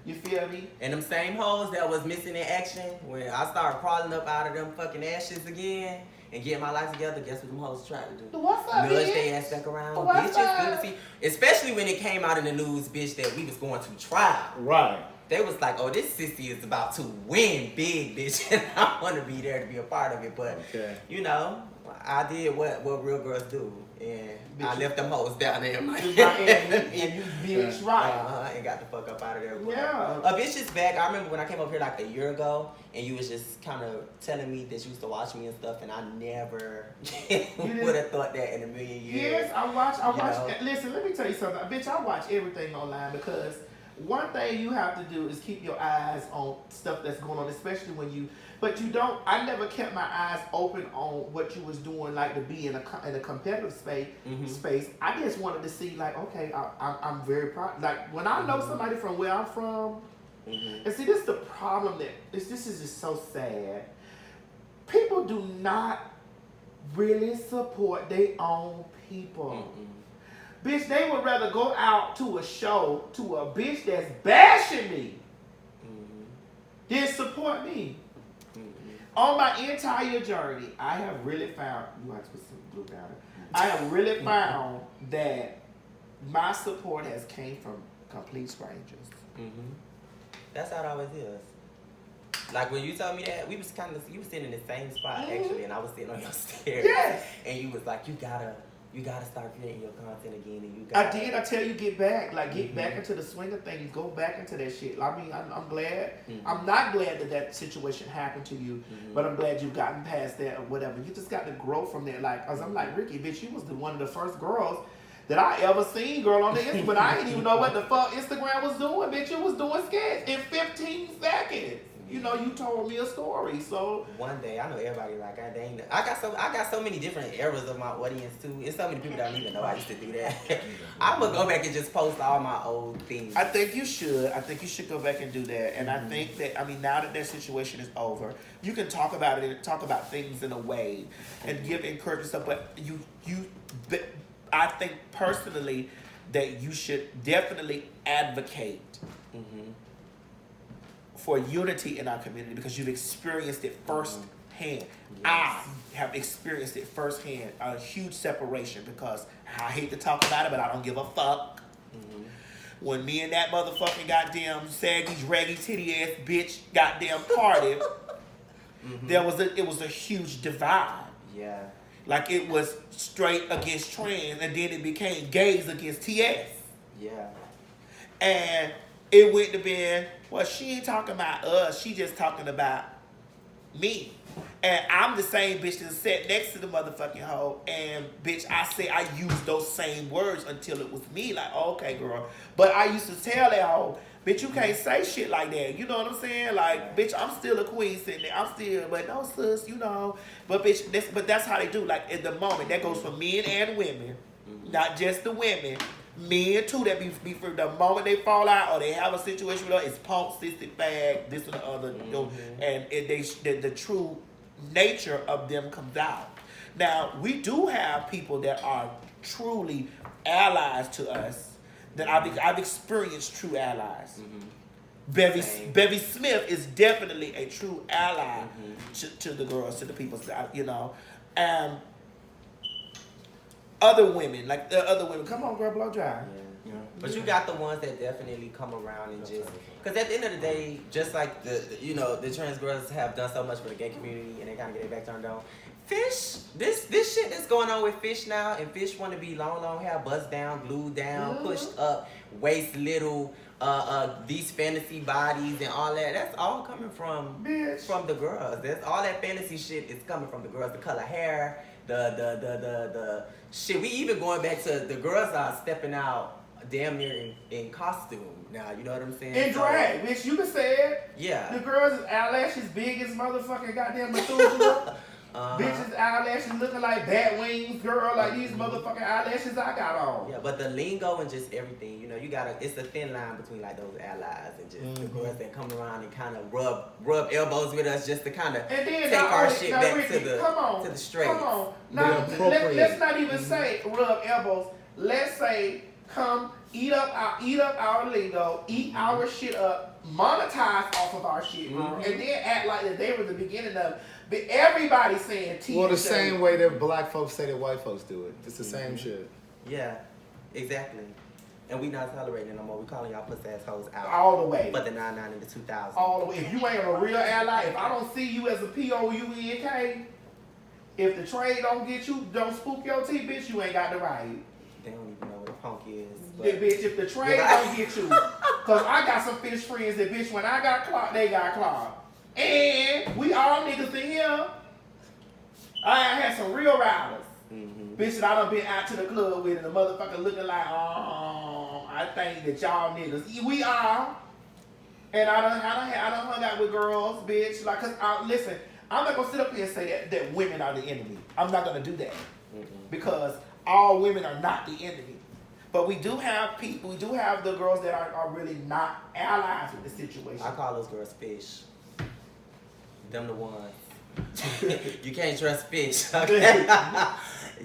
You feel me? And them same hoes that was missing in action when I started crawling up out of them fucking ashes again and getting my life together, guess what them hoes tried to do? What's up, Nudge bitch? they ass back around. What's Bitches, up? good to see. Especially when it came out in the news, bitch, that we was going to trial. Right. They was like, oh, this sissy is about to win big, bitch. And I want to be there to be a part of it. But, you know, I did what real girls do. And I left them hoes down there in Miami. And you bitch right. And got the fuck up out of there. But Yeah. a bitch is back. I remember when I came up here like a year ago, and you was just kind of telling me that you used to watch me and stuff, and I never would have thought that in a million years. Yes, I watch. know? Listen, let me tell you something. Bitch, I watch everything online because one thing you have to do is keep your eyes on stuff that's going on, especially when you. But you don't. I never kept my eyes open on what you was doing, like to be in a competitive space. Space. I just wanted to see, like, okay, I'm very proud. Like when I know somebody from where I'm from, and see, this is the problem that this is just so sad. People do not really support their own people. Bitch, they would rather go out to a show to a bitch that's bashing me than support me. On my entire journey, I have really found, you have to put some blue powder. I have really found that my support has came from complete strangers. That's how it always is. Like when you told me that, you was sitting in the same spot actually, and I was sitting on your stairs. Yes. And you was like, you gotta start creating your content again, and you gotta. I did. I tell you, get back. Like, get back into the swing of things. Go back into that shit. I mean, I'm glad. I'm not glad that situation happened to you, but I'm glad you've gotten past that or whatever. You just got to grow from there. Like, cause I'm like, Ricky, bitch, you was one of the first girls that I ever seen, girl, on the Instagram. But I didn't even know what the fuck Instagram was doing, bitch. You was doing skits in 15 seconds. You know, you told me a story, so one day I know everybody like, God dang, I got so many different eras of my audience too. It's so many people that don't even know I used to do that. I'm gonna go back and just post all my old things. I think you should. I think you should go back and do that. And I think that, I mean, now that situation is over, you can talk about it and talk about things in a way and give encouragement stuff. But I think personally that you should definitely advocate for unity in our community because you've experienced it firsthand. Yes. I have experienced it firsthand, a huge separation because I hate to talk about it, but I don't give a fuck. When me and that motherfucking goddamn saggy, raggy, titty ass bitch goddamn parted, it was a huge divide. Yeah. Like it was straight against trans, and then it became gays against TS. Yeah. And it went to being, well, she ain't talking about us, she just talking about me. And I'm the same bitch that sat next to the motherfucking hoe, and bitch, I used those same words until it was me, like, okay, girl. But I used to tell that hoe, bitch, you can't say shit like that. You know what I'm saying? Like, bitch, I'm still a queen sitting there. I'm still, but no, sis, you know. But bitch, that's how they do. Like, at the moment, that goes for men and women, not just the women. Men too that be for the moment they fall out or they have a situation with her, it's punk, cystic fag, this and the other, you know, and the true nature of them comes out. Now we do have people that are truly allies to us. That I've experienced true allies. Bevy Smith is definitely a true ally to the girls, to the people, you know, and. Other women, come on, girl, blow dry. Yeah. But you got the ones that definitely come around and just, because at the end of the day, just like the trans girls have done so much for the gay community and they kind of get their back turned on. Fish, this shit that's going on with Fish now, and Fish want to be long hair, buzzed down, glued down, pushed up, waist little, these fantasy bodies and all that. That's all coming from the girls. That's all that fantasy shit is coming from the girls. The color hair. The shit, we even going back to the girls are stepping out damn near in costume now, you know what I'm saying? In drag, bitch, you can say it. Yeah. The girls' eyelashes big as motherfucking goddamn Methuselah. Bitches eyelashes looking like bat wings, girl. Like these motherfucking eyelashes I got on. Yeah, but the lingo and just everything, you gotta. It's a thin line between like those allies and just the girls that come around and kind of rub elbows with us just to kind of take our shit back to the straight. Come on, now let's not even say rub elbows. Let's say come eat up our lingo, eat our shit up, monetize off of our shit, and then act like that they were the beginning of. But everybody's saying T. Well, the same way that black folks say that white folks do it. It's the same shit. Yeah, exactly. And we not tolerating it no more. We calling y'all pussy ass hoes out. All the way. But the 99 and the 2000. All the way. If you ain't a real ally, if I don't see you as a POUENK, if the trade don't spook your teeth, bitch, you ain't got the right. They don't even know what a punk is. Yeah, bitch, if the trade don't get you, cause I got some fish friends that bitch, when I got clocked, they got clocked. And we all niggas in here. I had some real riders. Bitch, that I done been out to the club with and the motherfucker looking like, I think that y'all niggas, we are. And I done hung out with girls, bitch. Like, listen, I'm not gonna sit up here and say that women are the enemy. I'm not gonna do that. Because all women are not the enemy. But we do have people, we do have the girls that are really not allies with the situation. I call those girls fish. Them the ones. You can't trust fish. Okay?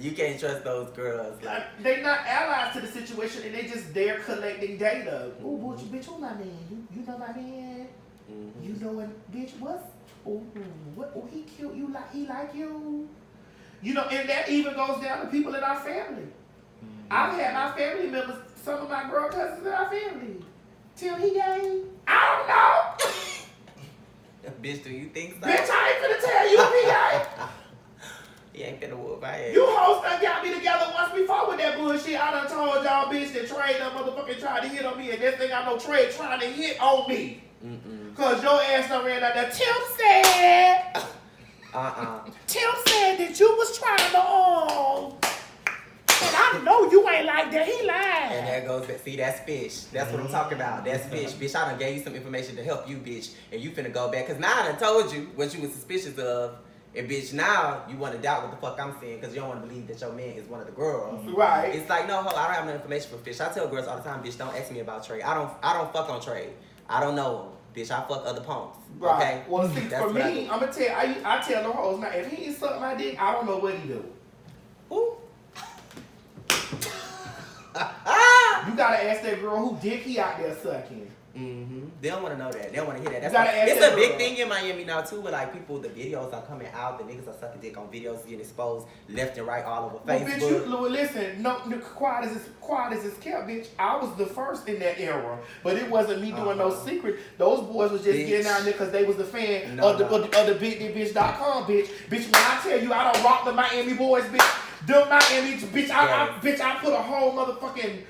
You can't trust those girls. Like they not allies to the situation, and they just there collecting data. Oh, bitch, who my man? You know my man? You know what, bitch? What? Oh, he cute. He like you. And that even goes down to people in our family. I've had my family members, some of my girl cousins in our family. Till he gay? I don't know. Bitch, do you think so? Bitch, I ain't finna tell you if he gay. He ain't finna whoop my ass. You hoes done got me together once before with that bullshit. I done told y'all, bitch, that Trey done motherfucking tried to hit on me, and this thing I know Trey trying to hit on me. Cause your ass done ran out there. Tim said. Tim said that you was trying to and I know you ain't like that. He lied. And there goes that. See, that's fish. That's what I'm talking about. That's fish. Bitch, I done gave you some information to help you, bitch. And you finna go back. Cause now I done told you what you was suspicious of. And bitch, now you want to doubt what the fuck I'm saying because you don't want to believe that your man is one of the girls. Right. It's like, no, ho, I don't have no information for fish. I tell girls all the time, bitch, don't ask me about trade. I don't fuck on trade. I don't know him. Bitch, I fuck other punks. Right. Okay? Well, see, for me, I'm gonna tell I tell the hoes now, if he ain't suck my dick, I don't know what he do. Ooh. You gotta ask that girl who dick he out there sucking. They don't want to know that. They don't want to hear that. It's a big thing in Miami now too, where like people, the videos are coming out. The niggas are sucking dick on videos, getting exposed left and right all over Facebook. Bitch, listen, no, quiet as it's kept, bitch. I was the first in that era, but it wasn't me doing no secret. Those boys was just getting out there because they was the fan of the BigDBitch.com, bitch. Bitch, when I tell you I don't rock the Miami boys, bitch. The Miami, bitch, I put a whole motherfucking.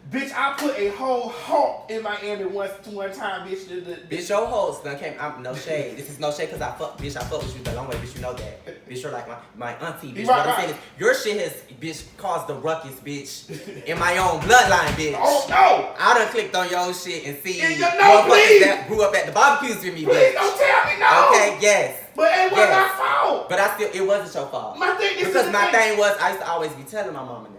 Bitch, I put a whole halt in Miami one time, bitch. Bitch, your host done came. I'm no shade. This is no shade because I fuck with you the long way, bitch. You know that. Bitch, you're like my auntie, bitch. What I'm saying is, your shit has, bitch, caused the ruckus, bitch, in my own bloodline, bitch. Oh no! I done clicked on your shit and see motherfuckers that grew up at the barbecues with me, bitch. Please don't tell me no. Okay, yes. But it wasn't my fault. But it wasn't your fault. My thing is because my thing was I used to always be telling my mama now.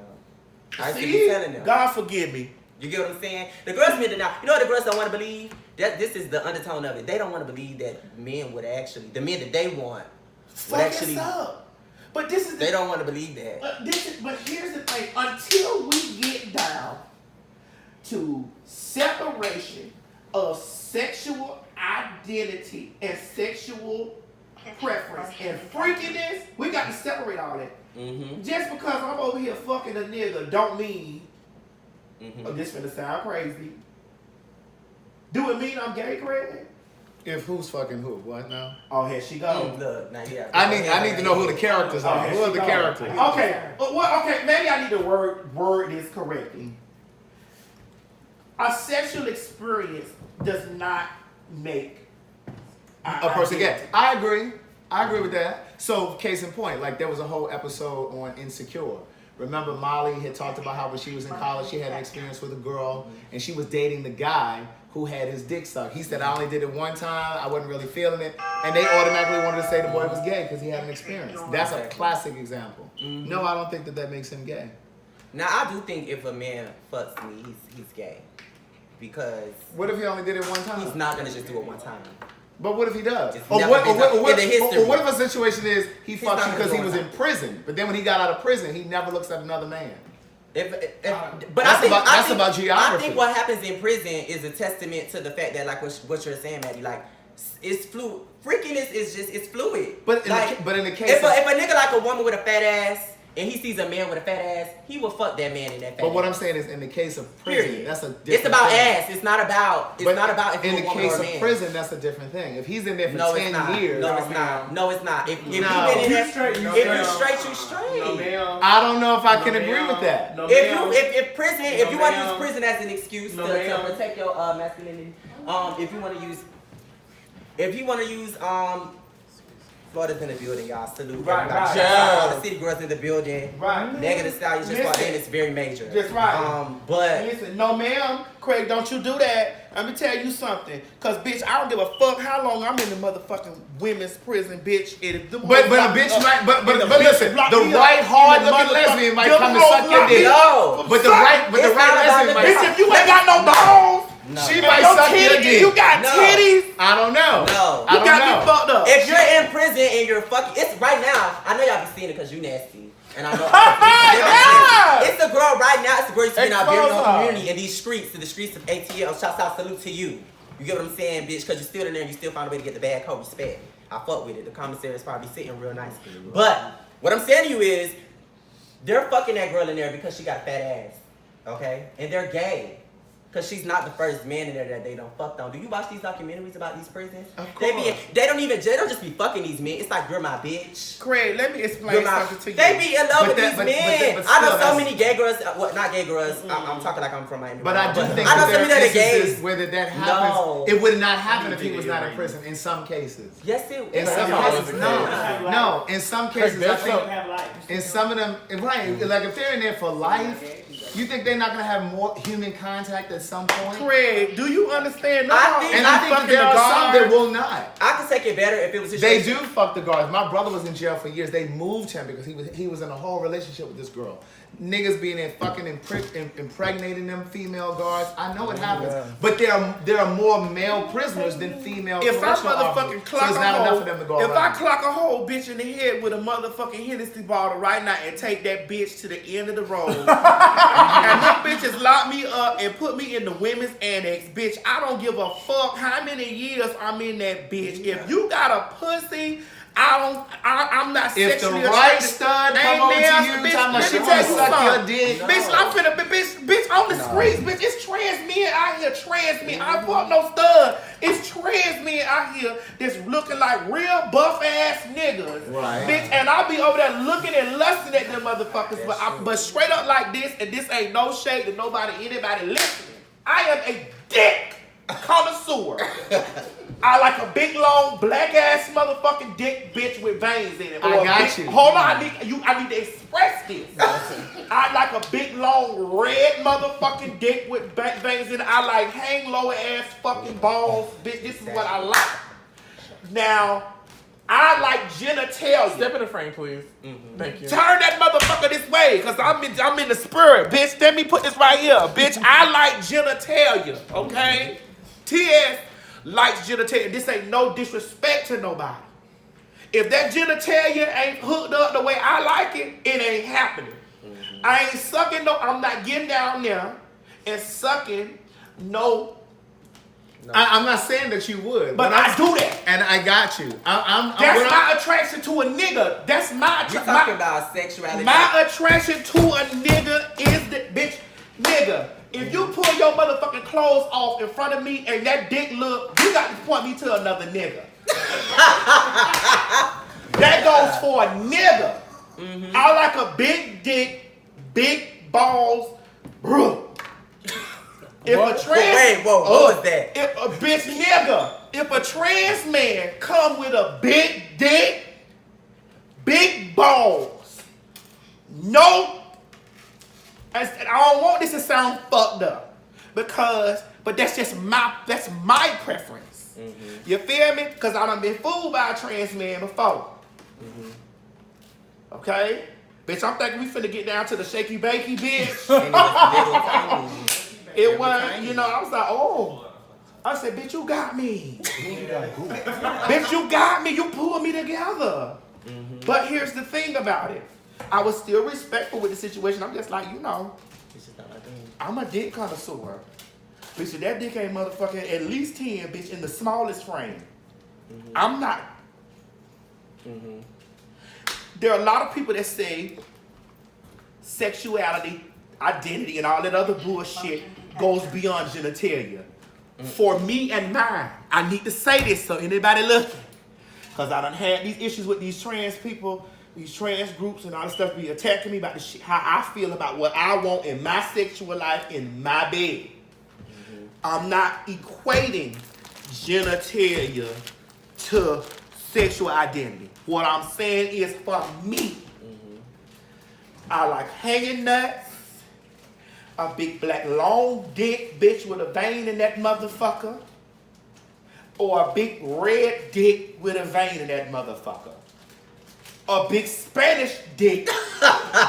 I used to be telling them. God forgive me. You get what I'm saying? The girls mean it now. You know what the girls don't want to believe? That this is the undertone of it. They don't want to believe that men would actually, the men that they want would actually. Up. But this is. They don't want to believe that. But here's the thing. Until we get down to separation of sexual identity and sexual preference and freakiness, we got to separate all that. Just because I'm over here fucking a nigga don't mean. Oh, this finna sound crazy. Do it mean I'm gay, Craig? If who's fucking who? What now? Oh, here she goes. Look, now yeah. I need to know who the characters are. Who are the characters? Okay. Okay, maybe I need to word this correctly. A sexual experience does not make a person gay. I agree with that. So, case in point, like there was a whole episode on Insecure. Remember, Molly had talked about how when she was in college, she had an experience with a girl, and she was dating the guy who had his dick sucked. He said, I only did it one time, I wasn't really feeling it, and they automatically wanted to say the boy was gay because he had an experience. That's a classic example. No, I don't think that makes him gay. Now, I do think if a man fucks me, he's gay. Because What if he only did it one time? he's not going to just do it one time. But what if he does? It's Or never what, been done in the history. or what if a situation is he He's fucked not you gonna because do he it was one in time. prison, but then when he got out of prison, he never looks at another man. But That's about geography. I think what happens in prison is a testament to the fact that, like what you're saying, Maddie, like, it's fluid. Freakiness is just, it's fluid. But in like, the case if of, a nigga like a woman with a fat ass, and he sees a man with a fat ass, he will fuck that man in that fat but what ass. I'm saying is, in the case of prison, Period. that's a different It's about thing. ass. It's not about. It's But not about if in you're the a woman case or a of man. prison, that's a different thing. If he's in there for No, 10 it's not. years, No, it's not. No, it's not. If you've No. been in there, You straight, you if straight. you straight, you straight. No, ma'am. I don't know if I can No, agree ma'am. with that. No, If ma'am. you if prison, if No, you want to ma'am. use prison as an excuse No, to ma'am. protect your masculinity, if you want to use Florida's in the building, y'all. Salute. Right, everybody. right. Shout out to all Yeah. the city girls in the building. Right. Negative style, just Listen. and it's very major. Just right. But Listen, no ma'am, Craig, don't you do that. Let me tell you something. Cause bitch, I don't give a fuck how long I'm in the motherfucking women's prison, bitch. And if them But hoes a lock me bitch up, might, but and the listen, bitch lock the me up, right and hard the looking motherfucker- lesbian might them come and hoes suck your lock me dick. No. But the right It's not about lesbian the might. Bitch, if you ain't got no balls, no. She and might your suck your titties, dick. you got No. titties, I don't know. No. I you don't got know. me fucked up. If you're in prison and you're fucking, it's right now. I know y'all be seeing it because you nasty, and I know. Yeah. It's a girl right now. It's a girl you see out there in Expose the her. community in these streets, in the streets of ATL. Shouts out, salute to you. You get what I'm saying, bitch? Because you're still in there, and you still find a way to get the bad code respect. I fuck with it. The commissary is probably sitting real nice. But what I'm saying to you is, they're fucking that girl in there because she got a fat ass, okay? And they're gay. Cause she's not the first man in there that they don't fuck on. Do you watch these documentaries about these prisons? Of They course. they don't just be fucking these men. It's like, you're my bitch. Craig, let me explain You're my, something to you. they be in love But with that- these but men. but I know still, so that's- many gay girls. Well, not gay girls. I'm talking like I'm from Miami. But I do think I know that some of there are the gays. instances where that happens. No. It would not happen if he was not in prison. In some cases. Yes, it In is. some all cases, over no, no. In some cases, I That's think. have life. In some of them, right? Like if they're in there for life, you think they're not gonna have more human contact at some point? Craig, do you understand? No, I think- And I think that there are some that will not. I could take it better if it was a They situation. do fuck the guards. My brother was in jail for years. They moved him because he was in a whole relationship with this girl. Niggas being there fucking impregnating them female guards. I know it happens, but there are more male prisoners than female. if I correctional motherfucking officers. clock so there's a not hole, enough of them to go if I around. clock a whole bitch in the head with a motherfucking Hennessy bottle right now and take that bitch to the end of the road, and them bitches lock me up and put me in the women's annex, bitch, I don't give a fuck how many years I'm in that bitch. If you got a pussy, I'm not If the sexually right attracted. stud Ain't come over to there, you, bitch, talking about let she me wanna tell you suck your something. dick. Bitch, I'm finna, bitch, on the streets, bitch, it's trans men out here, trans men. I fuck no stud. It's trans men out here that's looking like real buff ass niggas. Right. Bitch, and I'll be over there looking and lusting at them motherfuckers. But straight up like this, and this ain't no shade to anybody listening. I am a dick connoisseur. I like a big, long, black ass motherfucking dick bitch with veins in it. I Or a got big- you. Hold on, I need to express this. I like a big, long, red motherfucking dick with veins in it. I like hang low ass fucking balls, bitch. This is what I like. Now, I like genitalia. Step in the frame, please. Thank you. Turn that motherfucker this way, cause I'm in the spirit, bitch. Let me put this right here, bitch. I like genitalia, okay? TS likes genitalia. This ain't no disrespect to nobody. If that genitalia ain't hooked up the way I like it, it ain't happening. I ain't sucking no. I'm not getting down there and sucking no. I'm not saying that you would, But I do that. and I got you. That's my attraction to a nigga. That's my You're attraction. talking about sexuality. My attraction to a nigga is the bitch, nigga. If you pull your motherfucking clothes off in front of me and that dick look, you got to point me to another nigga. That goes for a nigga. I like a big dick, big balls, bruh. If a trans, What was that? If a bitch nigga, if a trans man come with a big dick, big balls, no, I don't want this to sound fucked up because But that's my preference. You feel me? Because I done been fooled by a trans man before. Okay? Bitch, I'm thinking we finna get down to the shaky bakey, bitch. And it was little tiny. It wasn't, you know, I was like, oh. I said, bitch, you got me. Bitch, you got me. You pulled me together. But here's the thing about it. I was still respectful with the situation. I'm just like, you know, It's just not my thing. I'm a dick connoisseur. Bitch, if that dick ain't motherfucking at least 10, bitch, in the smallest frame. I'm not. There are a lot of people that say sexuality, identity, and all that other bullshit goes beyond genitalia. For me and mine, I need to say this so anybody looking. Because I done had these issues with these trans people, these trans groups and all this stuff be attacking me about the shit, how I feel about what I want in my sexual life in my bed. I'm not equating genitalia to sexual identity. What I'm saying is for me, I like hanging nuts, a big black long dick bitch with a vein in that motherfucker, or a big red dick with a vein in that motherfucker. A big Spanish dick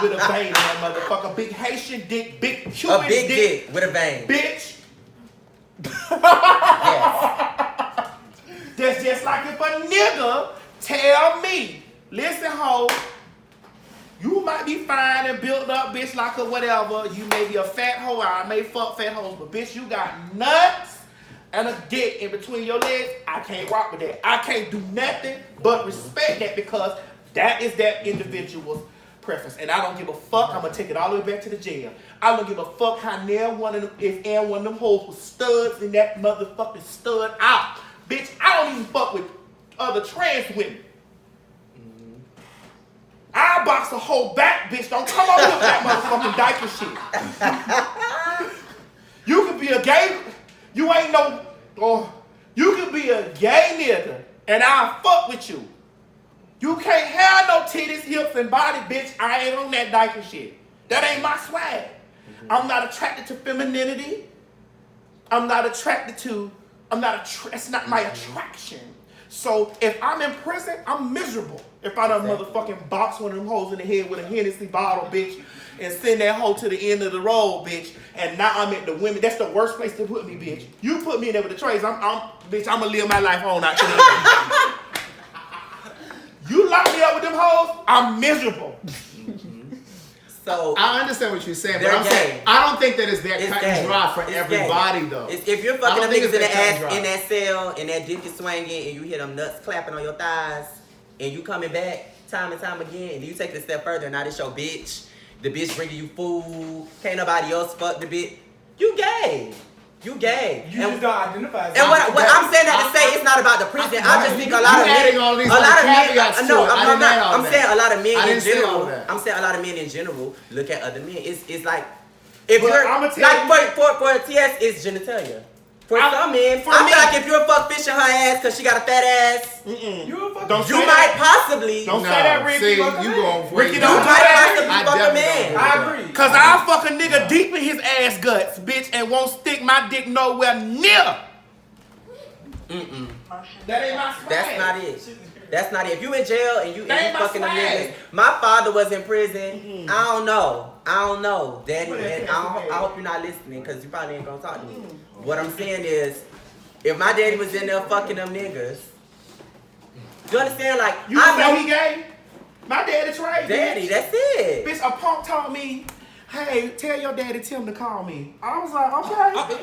with a vein in that motherfucker. Big Haitian dick, big Cuban A big dick with a vein. bitch. Yes. That's just like if a nigga tell me, listen, ho, you might be fine and built up, bitch, like a whatever. You may be a fat hoe. I may fuck fat hoes, but bitch, you got nuts and a dick in between your legs. I can't rock with that. I can't do nothing but respect that because that is that individual's preference. And I don't give a fuck. I'm gonna take it all the way back to the jail. I don't give a fuck how near one of them, if and one of them hoes was studs in that motherfucking stud out. Bitch, I don't even fuck with other trans women. I box a whole back, bitch. Don't come over with that motherfucking diaper shit. You could be a gay, you ain't no, or you could be a gay nigga, and I'll fuck with you. You can't have no titties, hips, and body, bitch. I ain't on that diaper shit. That ain't my swag. I'm not attracted to femininity. I'm not attracted to, that's not my attraction. So if I'm in prison, I'm miserable. If I done motherfucking box one of them hoes in the head with a Hennessy bottle, bitch, and send that hoe to the end of the road, bitch, and now I'm at the women. That's the worst place to put me, bitch. You put me in there with the trays, bitch, I'm gonna live my life on out to the You lock me up with them hoes, I'm miserable. So I understand what you're saying, but They're I'm saying gay. I don't think that it's that It's cut and gay. dry for It's everybody gay. though. If you're I fucking don't them think niggas in it's the that cut and ass dry. in that cell and that dick is swinging and you hear them nuts clapping on your thighs and you coming back time and time again and you take it a step further and now this your bitch, the bitch bringing you food, can't nobody else fuck the bitch, you gay. You gay. You just don't identify as And what I'm saying that to say, it's not about the prison. I just think a lot of men, adding all these a lot of men. caveats to No, it. I I'm didn't add not. all I'm that. saying a lot of men I in didn't say all general. that. I'm saying a lot of men in general look at other men. It's like if But you're I'ma tell like for a TS, it's genitalia. For some men, for I me- feel like if you're fuck fishing her ass because she got a fat ass, You a fucking Don't you say might that. possibly. Don't say that, Ricky. See, Fuck a you man. going for Ricky, it. don't You do might that. possibly I fuck a definitely man. don't. I agree. Cause I'll fuck a nigga deep in his ass guts, bitch, and won't stick my dick nowhere near. That ain't my swag. That's not it. That's not it. If you in jail and you That ain't my fucking them swag. niggas, my father was in prison. I don't know, Daddy. And I hope you're not listening because you probably ain't gonna talk to me. What I'm saying is, if my daddy was in there fucking them niggas, you understand? Like You I say know he gay? My daddy tried. daddy. That's it. Bitch, a punk told me, hey, tell your daddy Tim to call me. I was like, okay.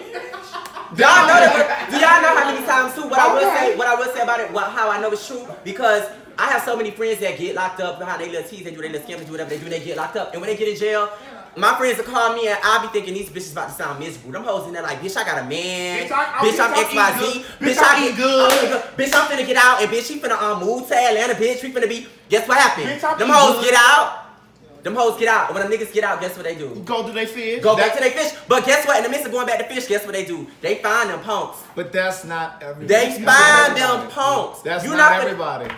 Y'all know that. Do y'all know how many times too? What I Okay. will say about it. How I know it's true because I have so many friends that get locked up behind their little teeth. They do their little scams, they do whatever they do. They get locked up, and when they get in jail, my friends will call me and I'll be thinking these bitches about to sound miserable. Them hoes in there like, bitch, I got a man. Bitch, I'm Bitch, I'm eating XYZ. good. Bitch, Bitch, I'm eating good. Bitch, I'm finna get out, and bitch, she finna move to Atlanta. Bitch, we finna be. Guess what happened? Bitch, I'm Them eating hoes good. get out. Them hoes get out. And when them niggas get out, guess what they do? Go do they fish? Go back to their fish. But guess what? In the midst of going back to fish, guess what they do? They find them punks. But that's not everybody. They That's find not them everybody. punks. That's You not not finna- everybody.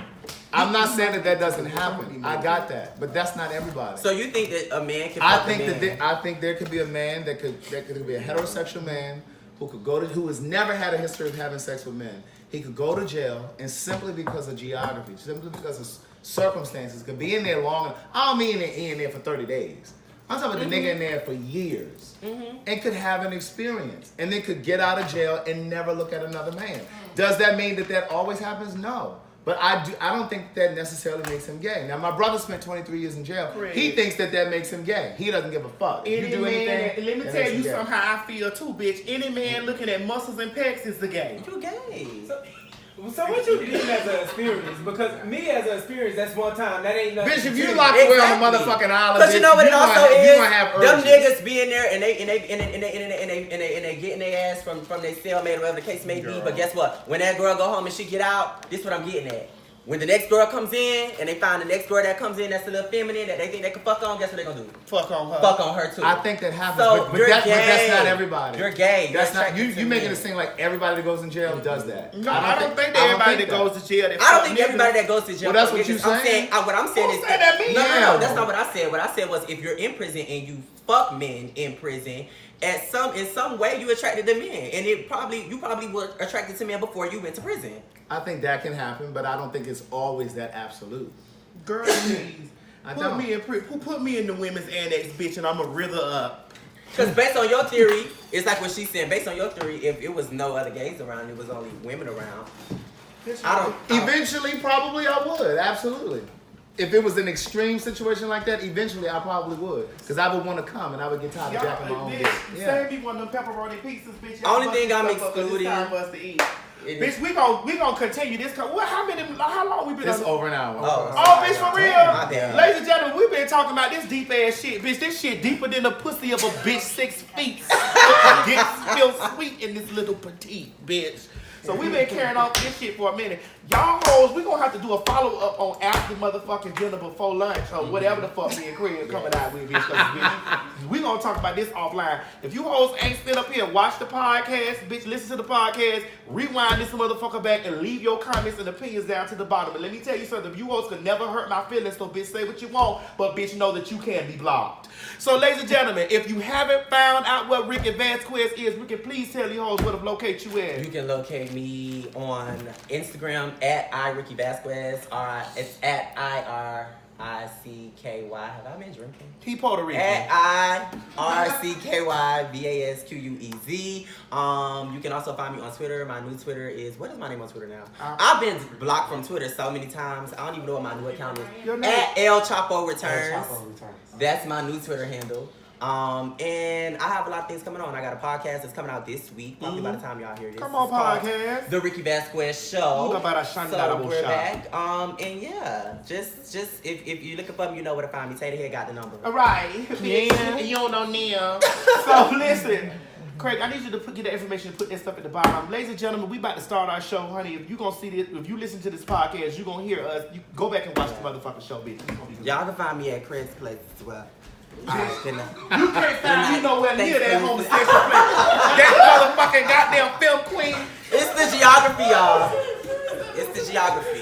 I'm not saying that doesn't happen. I got that, but that's not everybody. So you think that a man can I fuck think a man? I think there could be a man that could be a heterosexual man who has never had a history of having sex with men, he could go to jail and simply because of geography, simply because of circumstances, could be in there long. I don't mean in there for 30 days. I'm talking about the nigga in there for years and could have an experience and then could get out of jail and never look at another man. Does that mean that always happens? No. But I don't think that necessarily makes him gay. Now, my brother spent 23 years in jail. Correct. He thinks that makes him gay. He doesn't give a fuck. If you do anything, let me that tell makes you him gay. something how I feel too, bitch. Any man looking at muscles and pecs is the gay. You gay. So what you did as an experience? Because me as an experience, that's one time. That ain't nothing. Bitch, if you to lock me. away on the motherfucking island, Because you know what it also is? You gonna have Them urges. niggas be in there and they getting their ass from their cellmate or whatever the case may be. Girl. But guess what? When that girl go home and she get out, this what I'm getting at. When the next girl comes in and they find the next girl that comes in that's a little feminine that they think they can fuck on, guess what they gonna do? Fuck on her. Fuck on her too. I think that happens, So but you're that's gay. not everybody. You're gay. That's You're not you. attracted to You making men. it seem like everybody that goes in jail does that. No, I don't think that everybody that goes to jail. I don't think everybody that goes to jail. Well, that's fuck what you niggas. I'm saying. what I'm saying Don't is say that me. no, Yeah. that's not what I said. What I said was if you're in prison and you fuck men in prison, in some way you attracted to men, and you probably were attracted to men before you went to prison. I think that can happen, but I don't think it's always that absolute. Girl, please. I Put don't. me in who put me in the women's annex, bitch, and I'ma rither up. Because based on your theory, it's like what she's saying. Based on your theory, if it was no other gays around, it was only women around. I don't. Eventually, probably I would. Absolutely. If it was an extreme situation like that, eventually I probably would. Because I would want to come and I would get tired of jacking my own dick. Yeah. Save me one of them pepperoni pizzas, bitch. Only thing I'm It's excluding- time for us to eat. It Bitch, we gon' continue this. How long we been It's on? over an hour. Oh, bitch, for real? My bad. Ladies and gentlemen, we've been talking about this deep ass shit. Bitch, this shit deeper than the pussy of a bitch 6 feet. Gets still sweet in this little petite, bitch. So we've been carrying on this shit for a minute. Y'all hoes, we gonna have to do a follow-up on after motherfucking dinner before lunch or whatever the fuck me and Craig coming out with, bitch. 'Cause, bitch, we gonna talk about this offline. If you hoes ain't sit up here, watch the podcast, bitch, listen to the podcast, rewind this motherfucker back and leave your comments and opinions down to the bottom. And let me tell you something, you hoes could never hurt my feelings, so bitch, say what you want, but bitch, know that you can be blocked. So ladies and gentlemen, if you haven't found out what Ricky Vasquez is, Ricky, please tell you hoes where to locate you at. You can locate me on Instagram at iRickyVasquez. It's at IRICKY. Have I been drinking? He Puerto Rican. At IRCKYVASQUEZ. You can also find me on Twitter. My new Twitter is, what is my name on Twitter now? I've been blocked from Twitter so many times. I don't even know what my new account is. Your name? At El Chapo Returns. That's my new Twitter handle. And I have a lot of things coming on. I got a podcast that's coming out this week. Probably by the time y'all hear this. Come on, It's called podcast. The Ricky Vasquez Show. Ooh, about a shiny So double we're shot. back. And yeah, just if you're looking for me, you know where to find me. Tater Head got the number. All right. Yeah. You don't know Nia. So listen, Craig, I need you to get the information, put that stuff at the bottom. Ladies and gentlemen, we about to start our show, honey. If you gonna see this, if you listen to this podcast, you gonna hear us. You go back and watch the motherfucking show, bitch. Y'all can find me at Craig's Place as well. Alright, good night. You can't find me nowhere near Thanks, that Craig. homosexual place. That motherfucking goddamn film queen. It's the geography, y'all. It's the geography.